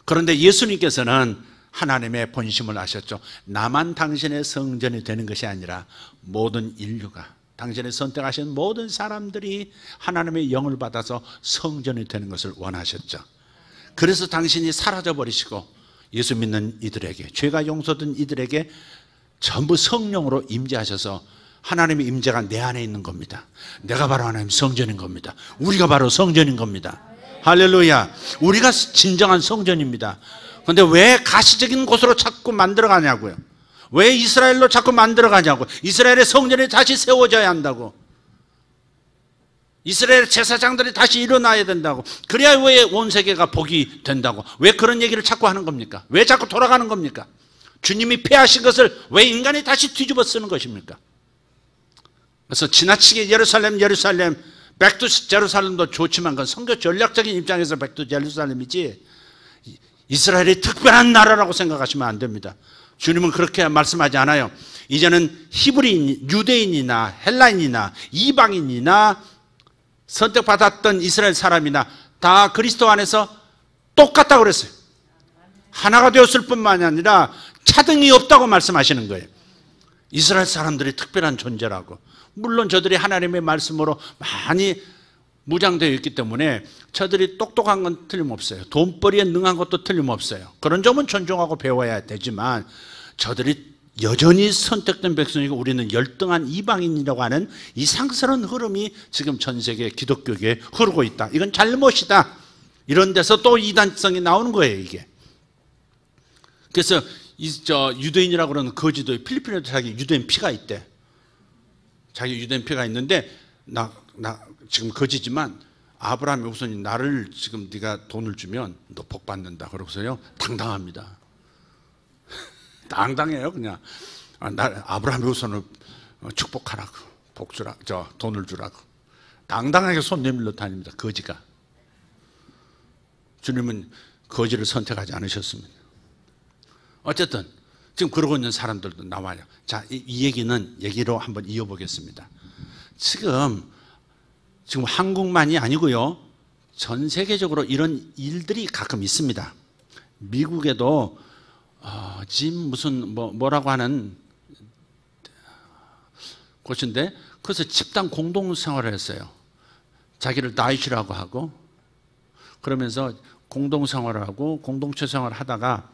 그런데 예수님께서는 하나님의 본심을 아셨죠. 나만 당신의 성전이 되는 것이 아니라 모든 인류가, 당신의 선택하신 모든 사람들이 하나님의 영을 받아서 성전이 되는 것을 원하셨죠. 그래서 당신이 사라져버리시고 예수 믿는 이들에게, 죄가 용서된 이들에게 전부 성령으로 임재하셔서 하나님의 임재가 내 안에 있는 겁니다. 내가 바로 하나님 성전인 겁니다. 우리가 바로 성전인 겁니다. 할렐루야. 우리가 진정한 성전입니다. 그런데 왜 가시적인 곳으로 자꾸 만들어가냐고요. 왜 이스라엘로 자꾸 만들어가냐고. 이스라엘의 성전이 다시 세워져야 한다고. 이스라엘 제사장들이 다시 일어나야 된다고. 그래야 왜 온 세계가 복이 된다고. 왜 그런 얘기를 자꾸 하는 겁니까? 왜 자꾸 돌아가는 겁니까? 주님이 폐하신 것을 왜 인간이 다시 뒤집어 쓰는 것입니까? 그래서 지나치게 예루살렘 백두 제루살렘도 좋지만 그건 선교 전략적인 입장에서 백두 제루살렘이지 이스라엘이 특별한 나라라고 생각하시면 안 됩니다. 주님은 그렇게 말씀하지 않아요. 이제는 히브리인, 유대인이나 헬라인이나 이방인이나 선택받았던 이스라엘 사람이나 다 그리스도 안에서 똑같다고 그랬어요. 하나가 되었을 뿐만 아니라 차등이 없다고 말씀하시는 거예요. 이스라엘 사람들이 특별한 존재라고. 물론 저들이 하나님의 말씀으로 많이 무장되어 있기 때문에 저들이 똑똑한 건 틀림없어요. 돈벌이에 능한 것도 틀림없어요. 그런 점은 존중하고 배워야 되지만 저들이 여전히 선택된 백성이고 우리는 열등한 이방인이라고 하는 이상스러운 흐름이 지금 전 세계 기독교계에 흐르고 있다. 이건 잘못이다. 이런 데서 또 이단성이 나오는 거예요, 이게. 그래서 유대인이라고 그러는 거지도 필리핀에도 자기 유대인 피가 있대. 자기 유대인 피가 있는데 나 지금 거지지만 아브라함이 우선 나를 지금 네가 돈을 주면 너 복 받는다. 그러고서요 당당합니다. 당당해요 그냥. 아브라함이 우선을 축복하라고, 복 주라, 돈을 주라고 당당하게 손 내밀러 다닙니다. 거지가. 주님은 거지를 선택하지 않으셨습니다. 어쨌든 지금 그러고 있는 사람들도 나와요. 자, 이 얘기로 한번 이어보겠습니다. 지금 한국만이 아니고요, 전 세계적으로 이런 일들이 가끔 있습니다. 미국에도 지금 무슨 뭐라고 하는 곳인데, 그래서 집단 공동 생활을 했어요. 자기를 다이시라고 하고 그러면서 공동 생활을 하고 공동체 생활을 하다가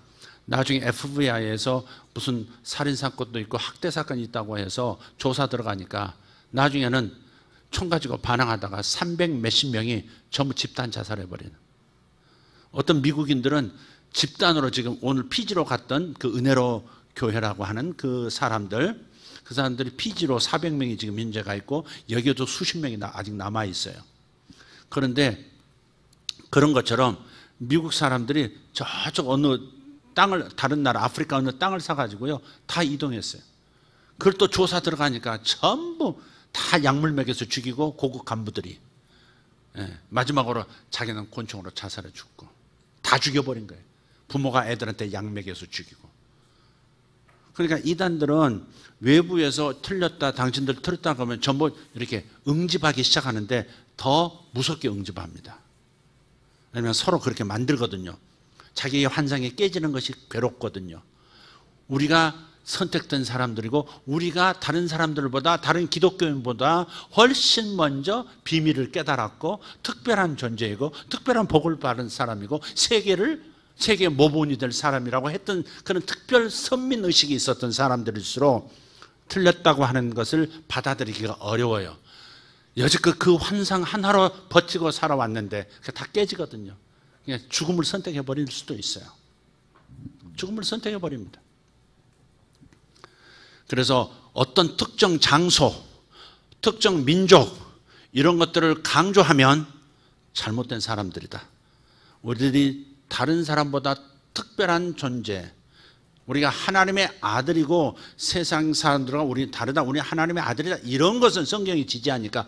나중에 FBI에서 무슨 살인사건도 있고 학대사건이 있다고 해서 조사 들어가니까 나중에는 총 가지고 반항하다가 300 몇십 명이 전부 집단 자살해버리는. 어떤 미국인들은 집단으로 지금 오늘 피지로 갔던 그 은혜로 교회라고 하는 그 사람들이 피지로 400명이 지금 현재가 있고 여기에도 수십 명이 아직 남아있어요. 그런데 그런 것처럼 미국 사람들이 저쪽 어느 땅을, 다른 나라 아프리카 어느 땅을 사가지고요 다 이동했어요. 그걸 또 조사 들어가니까 전부 다 약물 먹여서 죽이고 고급 간부들이 마지막으로 자기는 곤충으로 자살해 죽고 다 죽여버린 거예요. 부모가 애들한테 약 먹여서 죽이고. 그러니까 이단들은 외부에서 틀렸다, 당신들 틀렸다 그러면 전부 이렇게 응집하기 시작하는데 더 무섭게 응집합니다. 왜냐하면 서로 그렇게 만들거든요. 자기의 환상이 깨지는 것이 괴롭거든요. 우리가 선택된 사람들이고 우리가 다른 사람들보다, 다른 기독교인보다 훨씬 먼저 비밀을 깨달았고 특별한 존재이고 특별한 복을 받은 사람이고 세계의 모본이 될 사람이라고 했던 그런 특별 선민의식이 있었던 사람들일수록 틀렸다고 하는 것을 받아들이기가 어려워요. 여지껏 그 환상 하나로 버티고 살아왔는데 그게 다 깨지거든요. 그냥 죽음을 선택해 버릴 수도 있어요. 죽음을 선택해 버립니다. 그래서 어떤 특정 장소, 특정 민족 이런 것들을 강조하면 잘못된 사람들이다. 우리들이 다른 사람보다 특별한 존재, 우리가 하나님의 아들이고 세상 사람들과 우리 다르다, 우리 하나님의 아들이다, 이런 것은 성경이 지지하니까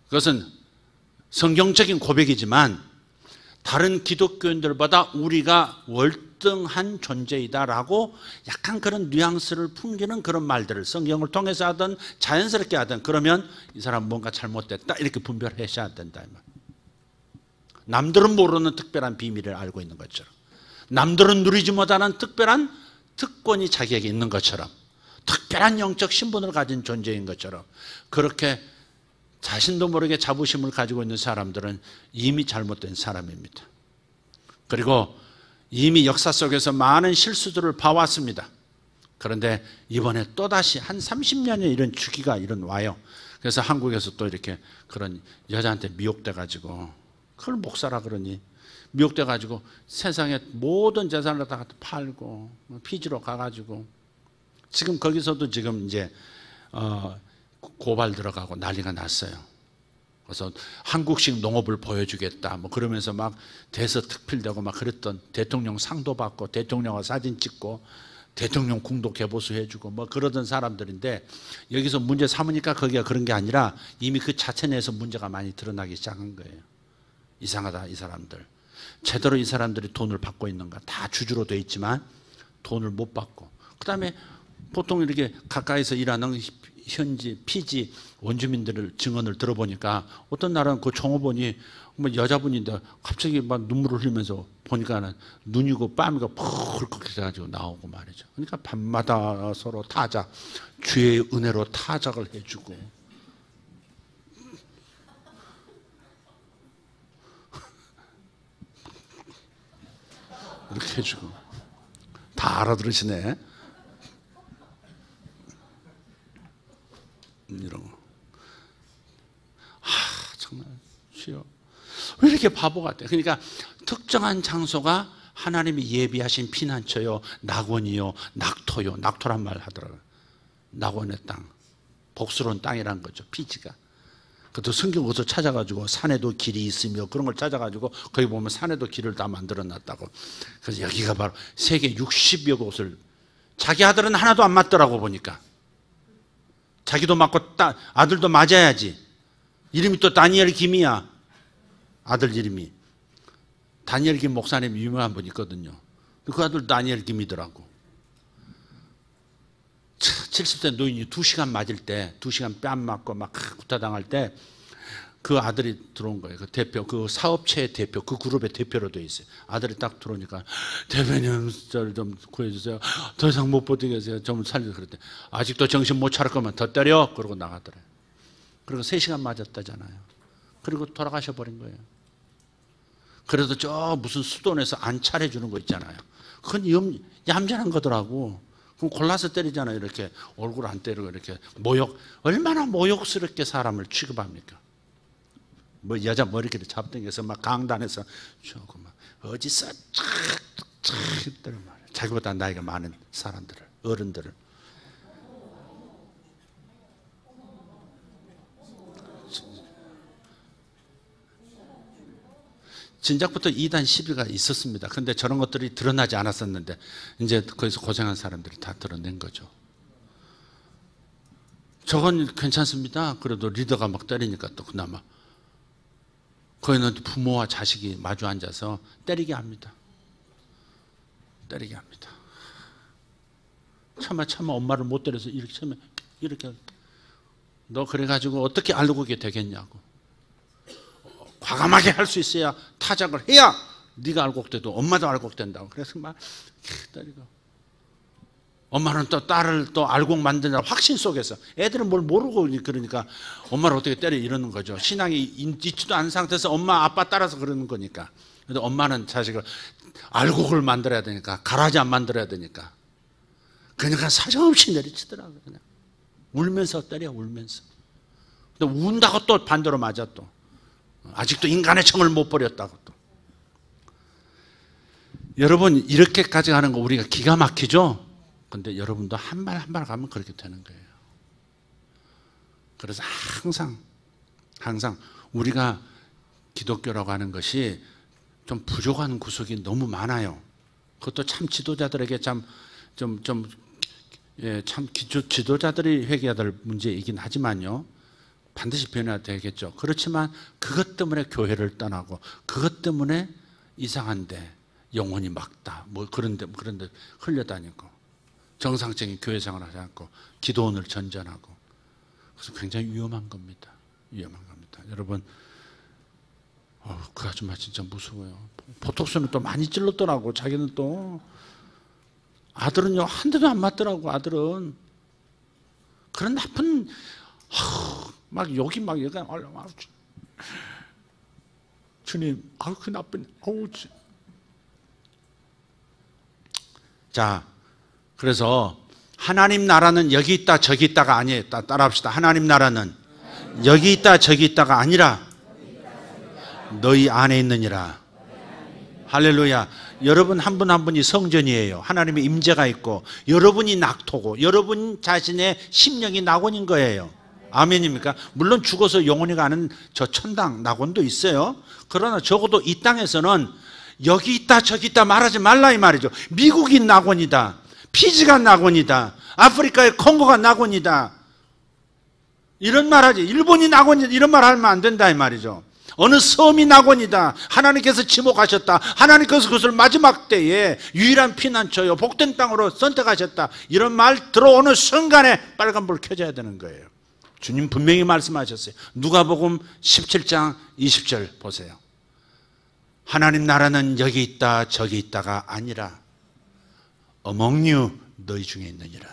그것은 성경적인 고백이지만 다른 기독교인들보다 우리가 월등한 존재이다라고 약간 그런 뉘앙스를 풍기는 그런 말들을 성경을 통해서 하든 자연스럽게 하든, 그러면 이 사람 뭔가 잘못됐다 이렇게 분별하셔야 된다. 남들은 모르는 특별한 비밀을 알고 있는 것처럼, 남들은 누리지 못하는 특별한 특권이 자기에게 있는 것처럼, 특별한 영적 신분을 가진 존재인 것처럼, 그렇게 자신도 모르게 자부심을 가지고 있는 사람들은 이미 잘못된 사람입니다. 그리고 이미 역사 속에서 많은 실수들을 봐왔습니다. 그런데 이번에 또다시 한 30년의 이런 주기가 와요. 그래서 한국에서 또 이렇게 그런 여자한테 미혹돼 가지고, 그걸 목사라 그러니 미혹돼 가지고 세상의 모든 재산을 다 팔고 피지로 가가지고 지금 거기서도 지금 이제 고발 들어가고 난리가 났어요. 그래서 한국식 농업을 보여주겠다 뭐 그러면서 막 대서특필되고 막 그랬던, 대통령 상도 받고 대통령과 사진 찍고 대통령 궁도 개보수 해주고 뭐 그러던 사람들인데, 여기서 문제 삼으니까 거기가 그런 게 아니라 이미 그 자체 내에서 문제가 많이 드러나기 시작한 거예요. 이상하다, 이 사람들. 제대로 이 사람들이 돈을 받고 있는가? 다 주주로 돼 있지만 돈을 못 받고, 그 다음에 보통 이렇게 가까이서 일하는 현지 피지 원주민들을 증언을 들어보니까 어떤 날은 그 종업원이 뭐 여자분인데 갑자기 막 눈물을 흘리면서 보니까는 눈이고 뺨이고 펄컥 해가지고 나오고 말이죠. 그러니까 밤마다 서로 타작, 주의 은혜로 타작을 해주고, 이렇게 해주고. 다 알아들으시네. 이런 거. 정말 주여, 왜 이렇게 바보 같아? 그러니까 특정한 장소가 하나님이 예비하신 피난처요, 낙원이요, 낙토요. 낙토란 말 하더라고요. 낙원의 땅, 복스러운 땅이라는 거죠. 피지가. 그것도 성경 어디서 찾아가지고 산에도 길이 있으며 그런 걸 찾아가지고 거기 보면 산에도 길을 다 만들어 놨다고. 그래서 여기가 바로 세계 60여 곳을, 자기 아들은 하나도 안 맞더라고 보니까. 자기도 맞고 아들도 맞아야지. 이름이 또 다니엘 김이야. 아들 이름이. 다니엘 김 목사님 유명한 분 있거든요. 그 아들 다니엘 김이더라고. 70대 노인이 2시간 맞을 때, 2시간 뺨 맞고 막 구타당할 때 그 아들이 들어온 거예요. 그 대표, 그 사업체의 대표, 그 그룹의 대표로 돼 있어요. 아들이 딱 들어오니까 대표님 저를 좀 구해주세요. 더 이상 못 버티겠어요. 좀 살려주세요. 그랬더니 아직도 정신 못 차릴 거면 더 때려. 그러고 나가더래요. 그리고 3시간 맞았다잖아요. 그리고 돌아가셔 버린 거예요. 그래도 저 무슨 수도원에서 안 차려주는 거 있잖아요. 그건 얌전한 거더라고. 그럼 골라서 때리잖아요. 이렇게 얼굴 안 때리고 이렇게 얼마나 모욕스럽게 사람을 취급합니까? 뭐 여자 머리끼리 잡당겨서 막 강단에서 저거 막 어디서 쫙쫙 했더란 말이야. 자기보다 나이가 많은 사람들을, 어른들을. 진작부터 2단 시비가 있었습니다. 그런데 저런 것들이 드러나지 않았었는데 이제 거기서 고생한 사람들이 다 드러낸 거죠. 저건 괜찮습니다. 그래도 리더가 막 때리니까 또 그나마. 거기는 부모와 자식이 마주 앉아서 때리게 합니다. 때리게 합니다. 차마 엄마를 못 때려서 이렇게 처음에 이렇게, 너 그래가지고 어떻게 알고게 되겠냐고. 과감하게 할 수 있어야, 타작을 해야 네가 알곡돼도 엄마도 알곡된다고. 그래서 막 때리고, 엄마는 또 딸을 또 알곡 만드느라 확신 속에서, 애들은 뭘 모르고 그러니까 엄마를 어떻게 때려 이러는 거죠. 신앙이 있지도 않은 상태에서 엄마 아빠 따라서 그러는 거니까. 근데 엄마는 자식을 알곡을 만들어야 되니까, 가라지 안 만들어야 되니까 그러니까 사정없이 내리치더라고요. 그냥 울면서 때려, 울면서. 근데 운다고 또 반대로 맞아 또. 아직도 인간의 정을 못 버렸다고 또. 여러분 이렇게까지 하는 거 우리가 기가 막히죠? 근데 여러분도 한 발 한 발 가면 그렇게 되는 거예요. 그래서 항상 우리가 기독교라고 하는 것이 좀 부족한 구석이 너무 많아요. 그것도 참 지도자들에게 참 지도자들이 회개해야 될 문제이긴 하지만요. 반드시 변해야 되겠죠. 그렇지만 그것 때문에 교회를 떠나고 그것 때문에 이상한데 영혼이 막다. 뭐 그런데 흘려다니고 정상적인 교회 생활을 하지 않고 기도원을 전전하고 그래서 굉장히 위험한 겁니다. 위험한 겁니다. 여러분, 그 아줌마 진짜 무서워요. 보톡스는 또 많이 찔렀더라고. 자기는 또 아들은요 한 대도 안 맞더라고. 아들은 그런 나쁜 막 여기 막 여기가 주님, 그 나쁜 자, 그래서 하나님 나라는 여기 있다 저기 있다가 아니에요. 따라합시다. 하나님 나라는 여기 있다 저기 있다가 아니라 너희 안에 있느니라. 할렐루야. 여러분 한 분 한 분이 성전이에요. 하나님의 임재가 있고 여러분이 낙토고 여러분 자신의 심령이 낙원인 거예요. 아멘입니까? 물론 죽어서 영혼이 가는 저 천당 낙원도 있어요. 그러나 적어도 이 땅에서는 여기 있다 저기 있다 말하지 말라 이 말이죠. 미국이 낙원이다. 피지가 낙원이다. 아프리카의 콩고가 낙원이다. 이런 말하지. 일본이 낙원이다. 이런 말 하면 안 된다 이 말이죠. 어느 섬이 낙원이다. 하나님께서 지목하셨다. 하나님께서 그것을 마지막 때에 유일한 피난처요 복된 땅으로 선택하셨다. 이런 말 들어오는 순간에 빨간불 켜져야 되는 거예요. 주님 분명히 말씀하셨어요. 누가복음 17장 20절 보세요. 하나님 나라는 여기 있다 저기 있다가 아니라 among you 너희 중에 있느니라.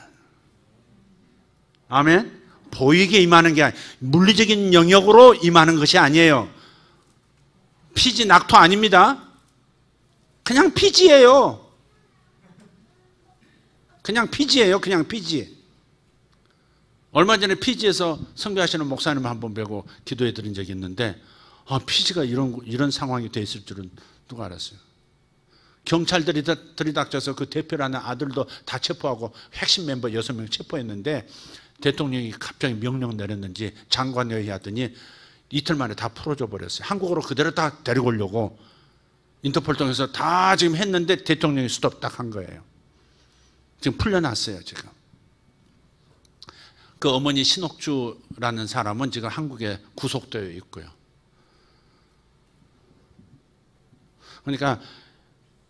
아멘. 보이게 임하는 게 아니에요. 물리적인 영역으로 임하는 것이 아니에요. 피지 낙토 아닙니다. 그냥 피지예요. 그냥 피지예요. 그냥 피지. 얼마 전에 피지에서 선교하시는 목사님 한번 뵈고 기도해 드린 적이 있는데 피지가 이런 상황이 돼 있을 줄은 누가 알았어요. 경찰들이 들이닥쳐서 그 대표라는 아들도 다 체포하고 핵심 멤버 6명 체포했는데 대통령이 갑자기 명령 내렸는지 장관회의 하더니 이틀 만에 다 풀어줘 버렸어요. 한국으로 그대로 다 데리고 오려고 인터폴 통해서 다 지금 했는데 대통령이 스톱 딱 한 거예요. 지금 풀려났어요. 지금 그 어머니 신옥주라는 사람은 지금 한국에 구속되어 있고요. 그러니까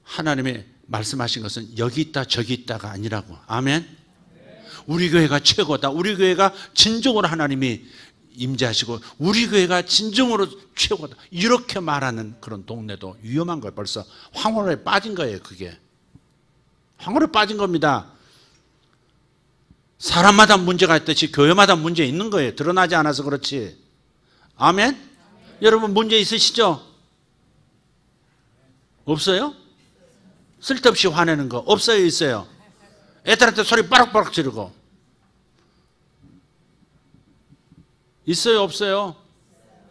하나님이 말씀하신 것은 여기 있다 저기 있다가 아니라고. 아멘. 우리 교회가 최고다. 우리 교회가 진정으로 하나님이 임재하시고 우리 교회가 진정으로 최고다. 이렇게 말하는 그런 동네도 위험한 거예요. 벌써 황홀에 빠진 거예요. 그게 황홀에 빠진 겁니다. 사람마다 문제가 있듯이 교회마다 문제 있는 거예요. 드러나지 않아서 그렇지. 아멘. 여러분 문제 있으시죠? 없어요? 쓸데없이 화내는 거 없어요? 있어요? 애들한테 소리 빠락빠락 지르고 있어요? 없어요?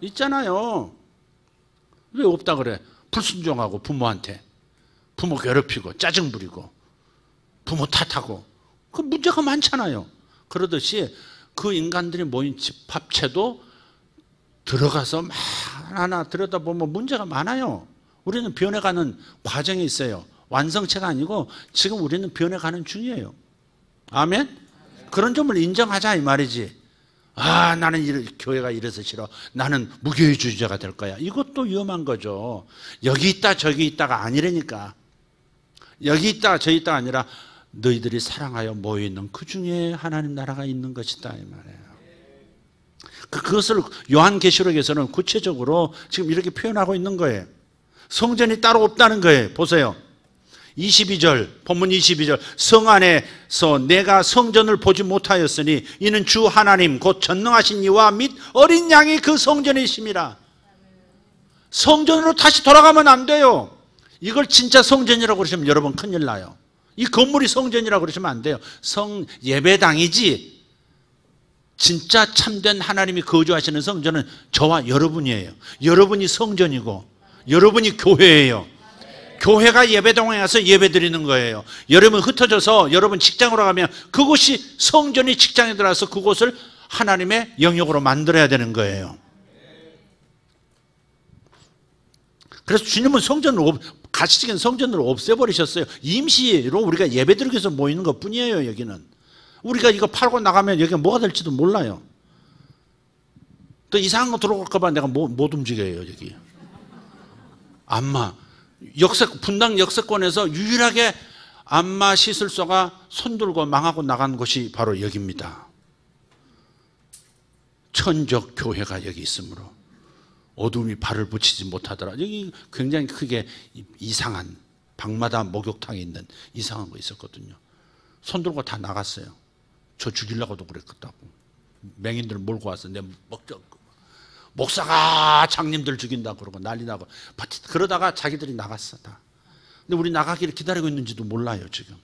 있잖아요. 왜 없다 그래? 불순종하고 부모한테 부모 괴롭히고 짜증 부리고 부모 탓하고 그 문제가 많잖아요. 그러듯이 그 인간들이 모인 집합체도 들어가서 하나하나 들여다보면 문제가 많아요. 우리는 변해가는 과정이 있어요. 완성체가 아니고 지금 우리는 변해가는 중이에요. 아멘? 그런 점을 인정하자 이 말이지. 나는 교회가 이래서 싫어. 나는 무교회주의자가 될 거야. 이것도 위험한 거죠. 여기 있다 저기 있다가 아니라니까. 여기 있다 저기 있다가 아니라 너희들이 사랑하여 모여있는 그 중에 하나님 나라가 있는 것이다 이 말이에요. 그것을 요한계시록에서는 구체적으로 지금 이렇게 표현하고 있는 거예요. 성전이 따로 없다는 거예요. 보세요. 22절, 본문 22절. 성 안에서 내가 성전을 보지 못하였으니 이는 주 하나님 곧 전능하신 이와 및 어린 양이 그 성전이심이라. 성전으로 다시 돌아가면 안 돼요. 이걸 진짜 성전이라고 그러시면 여러분 큰일 나요. 이 건물이 성전이라고 그러시면 안 돼요. 예배당이지 진짜 참된 하나님이 거주하시는 성전은 저와 여러분이에요. 여러분이 성전이고 여러분이 교회예요. 교회가 예배당에 가서 예배 드리는 거예요. 여러분 흩어져서 여러분 직장으로 가면 그곳이 성전이 직장에 들어가서 그곳을 하나님의 영역으로 만들어야 되는 거예요. 그래서 주님은 가시적인 성전을 없애버리셨어요. 임시로 우리가 예배 드리기 위해서 모이는 것 뿐이에요. 여기는 우리가 이거 팔고 나가면 여기가 뭐가 될지도 몰라요. 또 이상한 거 들어올까 봐 내가 못 움직여요. 여기 안마 분당 역세권에서 유일하게 안마 시술소가 손들고 망하고 나간 곳이 바로 여기입니다. 천적 교회가 여기 있으므로 어둠이 발을 붙이지 못하더라. 여기 굉장히 크게 이상한 방마다 목욕탕에 있는 이상한 거 있었거든요. 손들고 다 나갔어요. 저 죽이려고도 그랬다고. 맹인들 몰고 와서 내 목사가 장님들 죽인다 그러고 난리 나고 그러다가 자기들이 나갔어 다. 근데 우리 나가기를 기다리고 있는지도 몰라요. 지금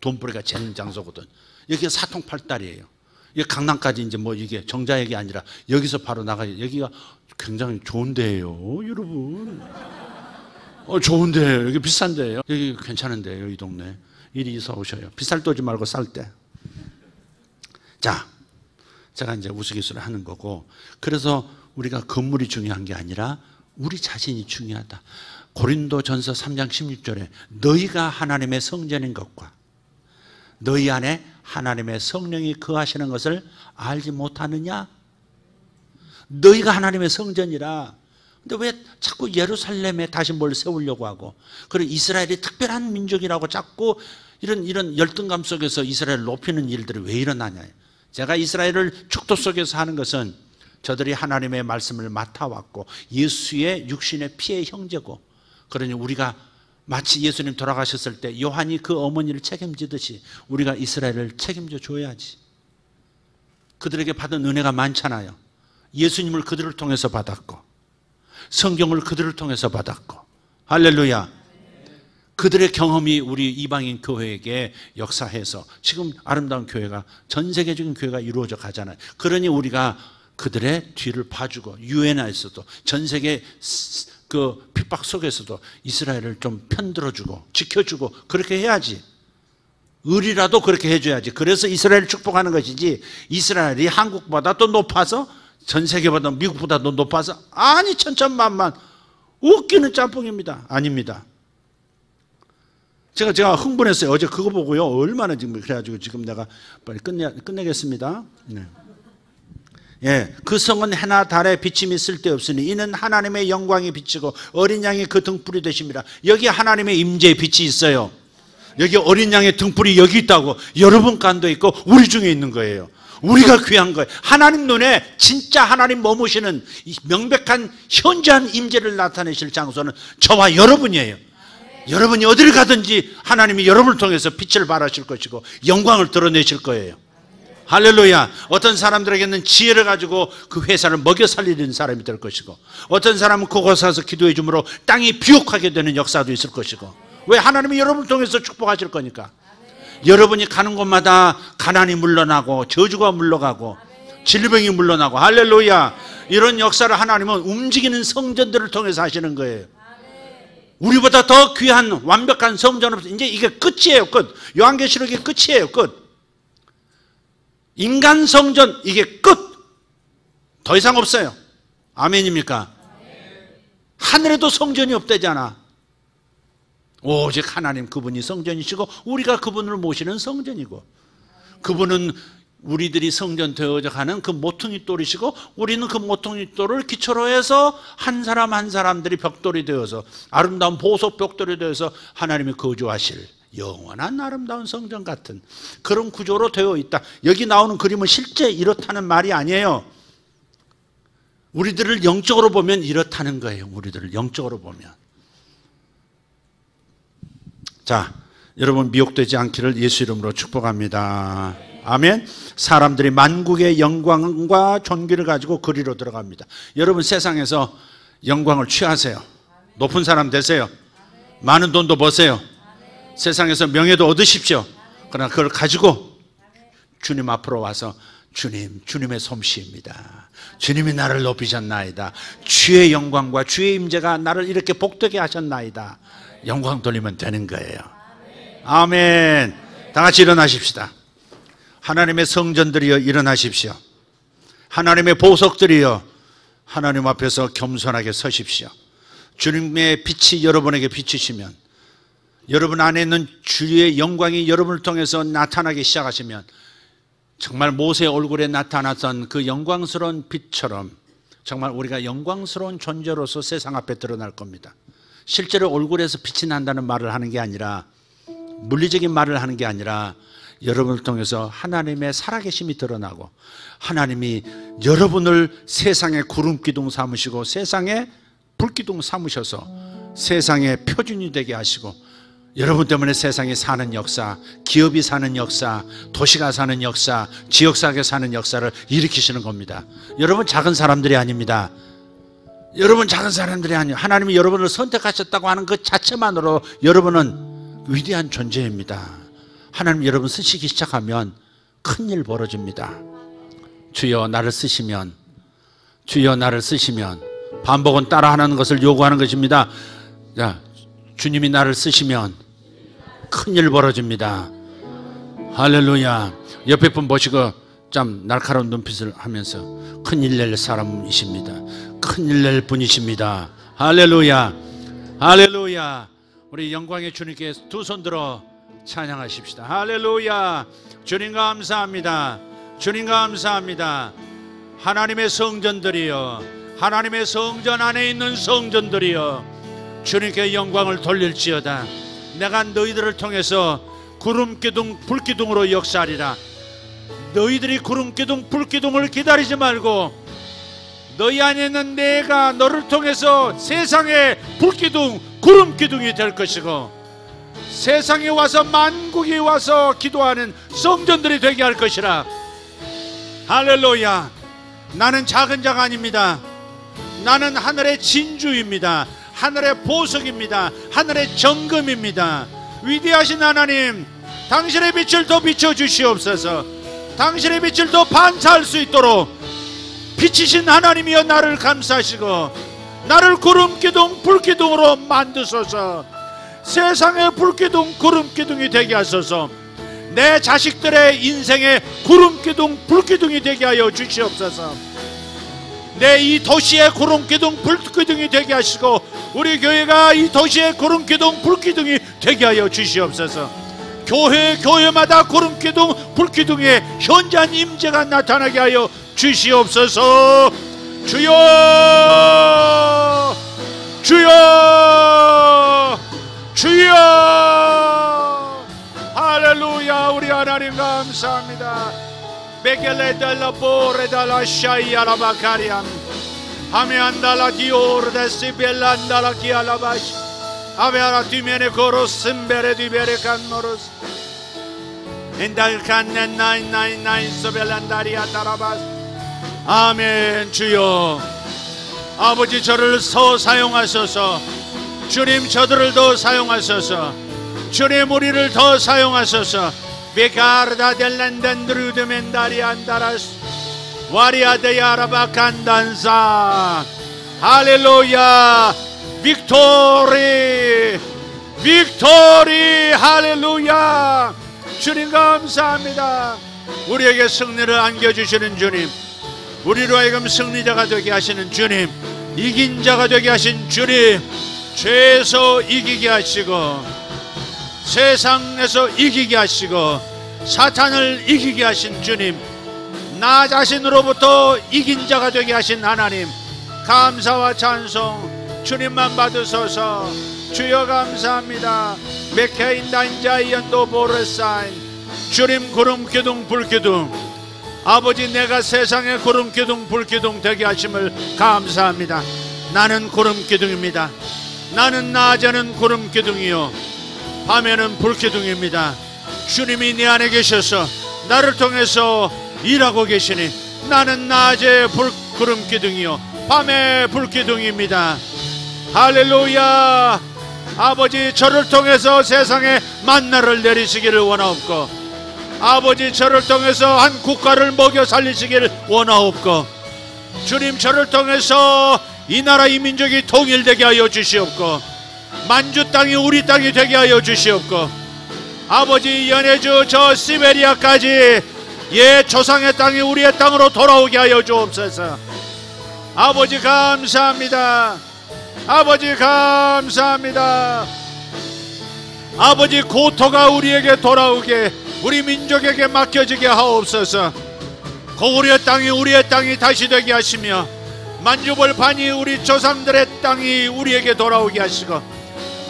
돈벌이가 재는 장소거든. 여기가 사통팔달이에요. 이게 강남까지 이제 뭐 이게 정자역이 아니라 여기서 바로 나가요. 여기가 굉장히 좋은 데예요, 여러분. 좋은 데예요. 여기 비싼 데예요. 여기 괜찮은 데예요, 이 동네. 이리 이사 오셔요. 비쌀 때 오지 말고 쌀 때. 자, 제가 이제 우스갯소리 하는 거고, 그래서 우리가 건물이 중요한 게 아니라 우리 자신이 중요하다. 고린도전서 3장 16절에 너희가 하나님의 성전인 것과 너희 안에 하나님의 성령이 거하시는 것을 알지 못하느냐? 너희가 하나님의 성전이라. 근데 왜 자꾸 예루살렘에 다시 뭘 세우려고 하고, 그리고 이스라엘이 특별한 민족이라고 자꾸 이런 열등감 속에서 이스라엘을 높이는 일들이 왜 일어나냐? 제가 이스라엘을 축도 속에서 하는 것은 저들이 하나님의 말씀을 맡아왔고 예수의 육신의 피의 형제고, 그러니 우리가 마치 예수님 돌아가셨을 때 요한이 그 어머니를 책임지듯이 우리가 이스라엘을 책임져 줘야지. 그들에게 받은 은혜가 많잖아요. 예수님을 그들을 통해서 받았고 성경을 그들을 통해서 받았고, 할렐루야. 그들의 경험이 우리 이방인 교회에게 역사해서 지금 아름다운 교회가, 전 세계적인 교회가 이루어져 가잖아요. 그러니 우리가 그들의 뒤를 봐주고, 유엔에서도 전 세계 그 핍박 속에서도 이스라엘을 좀 편들어주고 지켜주고 그렇게 해야지. 을이라도 그렇게 해줘야지. 그래서 이스라엘을 축복하는 것이지, 이스라엘이 한국보다 또 높아서 전 세계보다 미국보다 더 높아서, 아니 천천만만 웃기는 짬뽕입니다. 아닙니다. 제가 흥분했어요. 어제 그거 보고요. 얼마나 지금 그래가지고 지금 내가 빨리 끝내겠습니다. 네. 예, 그 성은 해나 달에 비침이 쓸데없으니 이는 하나님의 영광이 비치고 어린 양이 그 등불이 되십니다. 여기 하나님의 임재의 빛이 있어요. 여기 어린 양의 등불이 여기 있다고. 여러분 간도 있고 우리 중에 있는 거예요. 우리가 귀한 거예요. 하나님 눈에 진짜 하나님 머무시는 명백한 현저한 임재를 나타내실 장소는 저와 여러분이에요. 여러분이 어디를 가든지 하나님이 여러분을 통해서 빛을 발하실 것이고 영광을 드러내실 거예요. 할렐루야. 어떤 사람들에게는 지혜를 가지고 그 회사를 먹여 살리는 사람이 될 것이고, 어떤 사람은 그곳에 가서 기도해 줌으로 땅이 비옥하게 되는 역사도 있을 것이고. 왜? 하나님이 여러분을 통해서 축복하실 거니까. 여러분이 가는 곳마다 가난이 물러나고 저주가 물러가고 질병이 물러나고, 할렐루야. 이런 역사를 하나님은 움직이는 성전들을 통해서 하시는 거예요. 우리보다 더 귀한 완벽한 성전 없어. 이제 이게 끝이에요. 끝. 요한계시록이 끝이에요. 끝. 인간 성전, 이게 끝. 더 이상 없어요. 아멘입니까? 하늘에도 성전이 없대잖아. 오직 하나님, 그분이 성전이시고 우리가 그분을 모시는 성전이고, 그분은 우리들이 성전 되어져 가는 그 모퉁이 돌이시고 우리는 그 모퉁이 돌을 기초로 해서 한 사람 한 사람들이 벽돌이 되어서 아름다운 보석 벽돌이 되어서 하나님이 거주하실 영원한 아름다운 성전 같은 그런 구조로 되어 있다. 여기 나오는 그림은 실제 이렇다는 말이 아니에요. 우리들을 영적으로 보면 이렇다는 거예요. 우리들을 영적으로 보면. 자, 여러분 미혹되지 않기를 예수 이름으로 축복합니다. 아멘. 사람들이 만국의 영광과 존귀를 가지고 그리로 들어갑니다. 여러분 세상에서 영광을 취하세요. 높은 사람 되세요. 많은 돈도 버세요. 세상에서 명예도 얻으십시오. 그러나 그걸 가지고 주님 앞으로 와서 주님, 주님의 솜씨입니다. 주님이 나를 높이셨나이다. 주의 영광과 주의 임재가 나를 이렇게 복되게 하셨나이다. 영광 돌리면 되는 거예요. 아멘. 다 같이 일어나십시다. 하나님의 성전들이여 일어나십시오. 하나님의 보석들이여 하나님 앞에서 겸손하게 서십시오. 주님의 빛이 여러분에게 비추시면, 여러분 안에 있는 주의 영광이 여러분을 통해서 나타나기 시작하시면 정말 모세 얼굴에 나타났던 그 영광스러운 빛처럼 정말 우리가 영광스러운 존재로서 세상 앞에 드러날 겁니다. 실제로 얼굴에서 빛이 난다는 말을 하는 게 아니라, 물리적인 말을 하는 게 아니라 여러분을 통해서 하나님의 살아계심이 드러나고 하나님이 여러분을 세상의 구름기둥 삼으시고 세상의 불기둥 삼으셔서 세상의 표준이 되게 하시고 여러분 때문에 세상이 사는 역사, 기업이 사는 역사, 도시가 사는 역사, 지역사회 사는 역사를 일으키시는 겁니다. 여러분 작은 사람들이 아닙니다. 여러분 작은 사람들이 아니에요. 하나님이 여러분을 선택하셨다고 하는 그 자체만으로 여러분은 위대한 존재입니다. 하나님 여러분 쓰시기 시작하면 큰일 벌어집니다. 주여 나를 쓰시면, 주여 나를 쓰시면, 반복은 따라하는 것을 요구하는 것입니다. 자, 주님이 나를 쓰시면 큰일 벌어집니다. 할렐루야. 옆에 분 보시고 좀 날카로운 눈빛을 하면서 큰일 낼 사람이십니다. 큰일 낼 분이십니다. 할렐루야. 할렐루야. 우리 영광의 주님께 두 손 들어 찬양하십시다. 할렐루야. 주님 감사합니다. 주님 감사합니다. 하나님의 성전들이여, 하나님의 성전 안에 있는 성전들이여 주님께 영광을 돌릴지어다. 내가 너희들을 통해서 구름기둥 불기둥으로 역사하리라. 너희들이 구름기둥 불기둥을 기다리지 말고 너희 안에 있는 내가 너를 통해서 세상의 불기둥 구름기둥이 될 것이고 세상에 와서 만국이 와서 기도하는 성전들이 되게 할 것이라. 할렐루야. 나는 작은 자가 아닙니다. 나는 하늘의 진주입니다. 하늘의 보석입니다. 하늘의 정금입니다. 위대하신 하나님, 당신의 빛을 더 비춰주시옵소서. 당신의 빛을 더 반사할 수 있도록 빛이신 하나님이여 나를 감싸시고 나를 구름기둥 불기둥으로 만드소서. 세상의 불기둥 구름기둥이 되게 하소서. 내 자식들의 인생의 구름기둥 불기둥이 되게 하여 주시옵소서. 내 이 도시의 구름기둥 불기둥이 되게 하시고 우리 교회가 이 도시의 구름기둥 불기둥이 되게 하여 주시옵소서. 교회마다 구름기둥 불기둥의 현장 임재가 나타나게 하여 주시옵소서. 주여, 주여, 주여. 할렐루야. 우리 하나님 감사합니다. 베겔레달라 보레달라 샤이아라 바카리암 하메안달라 디오르데시 벨란달라 키알라바시 아베아라 뒤면에 고로스임베레 뒤베레 칸노로스 엔달칸네 나인 소벨란다리아 타라바스. 아멘. 주여 아버지 저를 더 사용하소서. 주님 저들을 더 사용하소서. 주님 우리를 더 사용하소서. 베카르다 델란덴드루드 멘다리 안다라스 와리아데야라바 칸단사. 할렐루야. 빅토리, 빅토리. 할렐루야. 주님 감사합니다. 우리에게 승리를 안겨주시는 주님, 우리로 하여금 승리자가 되게 하시는 주님, 이긴 자가 되게 하신 주님, 죄에서 이기게 하시고 세상에서 이기게 하시고 사탄을 이기게 하신 주님, 나 자신으로부터 이긴 자가 되게 하신 하나님, 감사와 찬송 주님만 받으소서. 주여 감사합니다. 메케인다인자이언도 보르사인. 주님 구름기둥 불기둥, 아버지 내가 세상의 구름기둥 불기둥 되게 하심을 감사합니다. 나는 구름기둥입니다. 나는 낮에는 구름기둥이요 밤에는 불기둥입니다. 주님이 내 안에 계셔서 나를 통해서 일하고 계시니 나는 낮에 구름기둥이요 밤에 불기둥입니다. 할렐루야. 아버지 저를 통해서 세상에 만나를 내리시기를 원하옵고 아버지, 저를 통해서 한 국가를 먹여 살리시길 원하옵고, 주님, 저를 통해서 이 나라 이 민족이 통일되게 하여 주시옵고, 만주 땅이 우리 땅이 되게 하여 주시옵고, 아버지, 연해주 저 시베리아까지 옛 조상의 땅이 우리의 땅으로 돌아오게 하여 주옵소서. 아버지 감사합니다. 아버지 감사합니다. 아버지, 고토가 우리에게 돌아오게, 우리 민족에게 맡겨지게 하옵소서. 고구려 땅이 우리의 땅이 다시 되게 하시며, 만주벌판이 우리 조상들의 땅이 우리에게 돌아오게 하시고,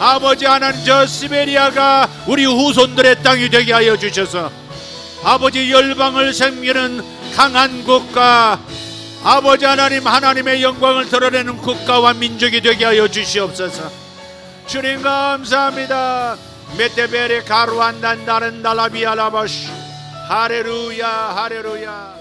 아버지 하나님, 저 시베리아가 우리 후손들의 땅이 되게 하여 주셔서 아버지, 열방을 섬기는 강한 국가, 아버지 하나님, 하나님의 영광을 드러내는 국가와 민족이 되게 하여 주시옵소서. 주님 감사합니다. 메테베레 가루안단다른 달라비알라바시. 할렐루야, 할렐루야.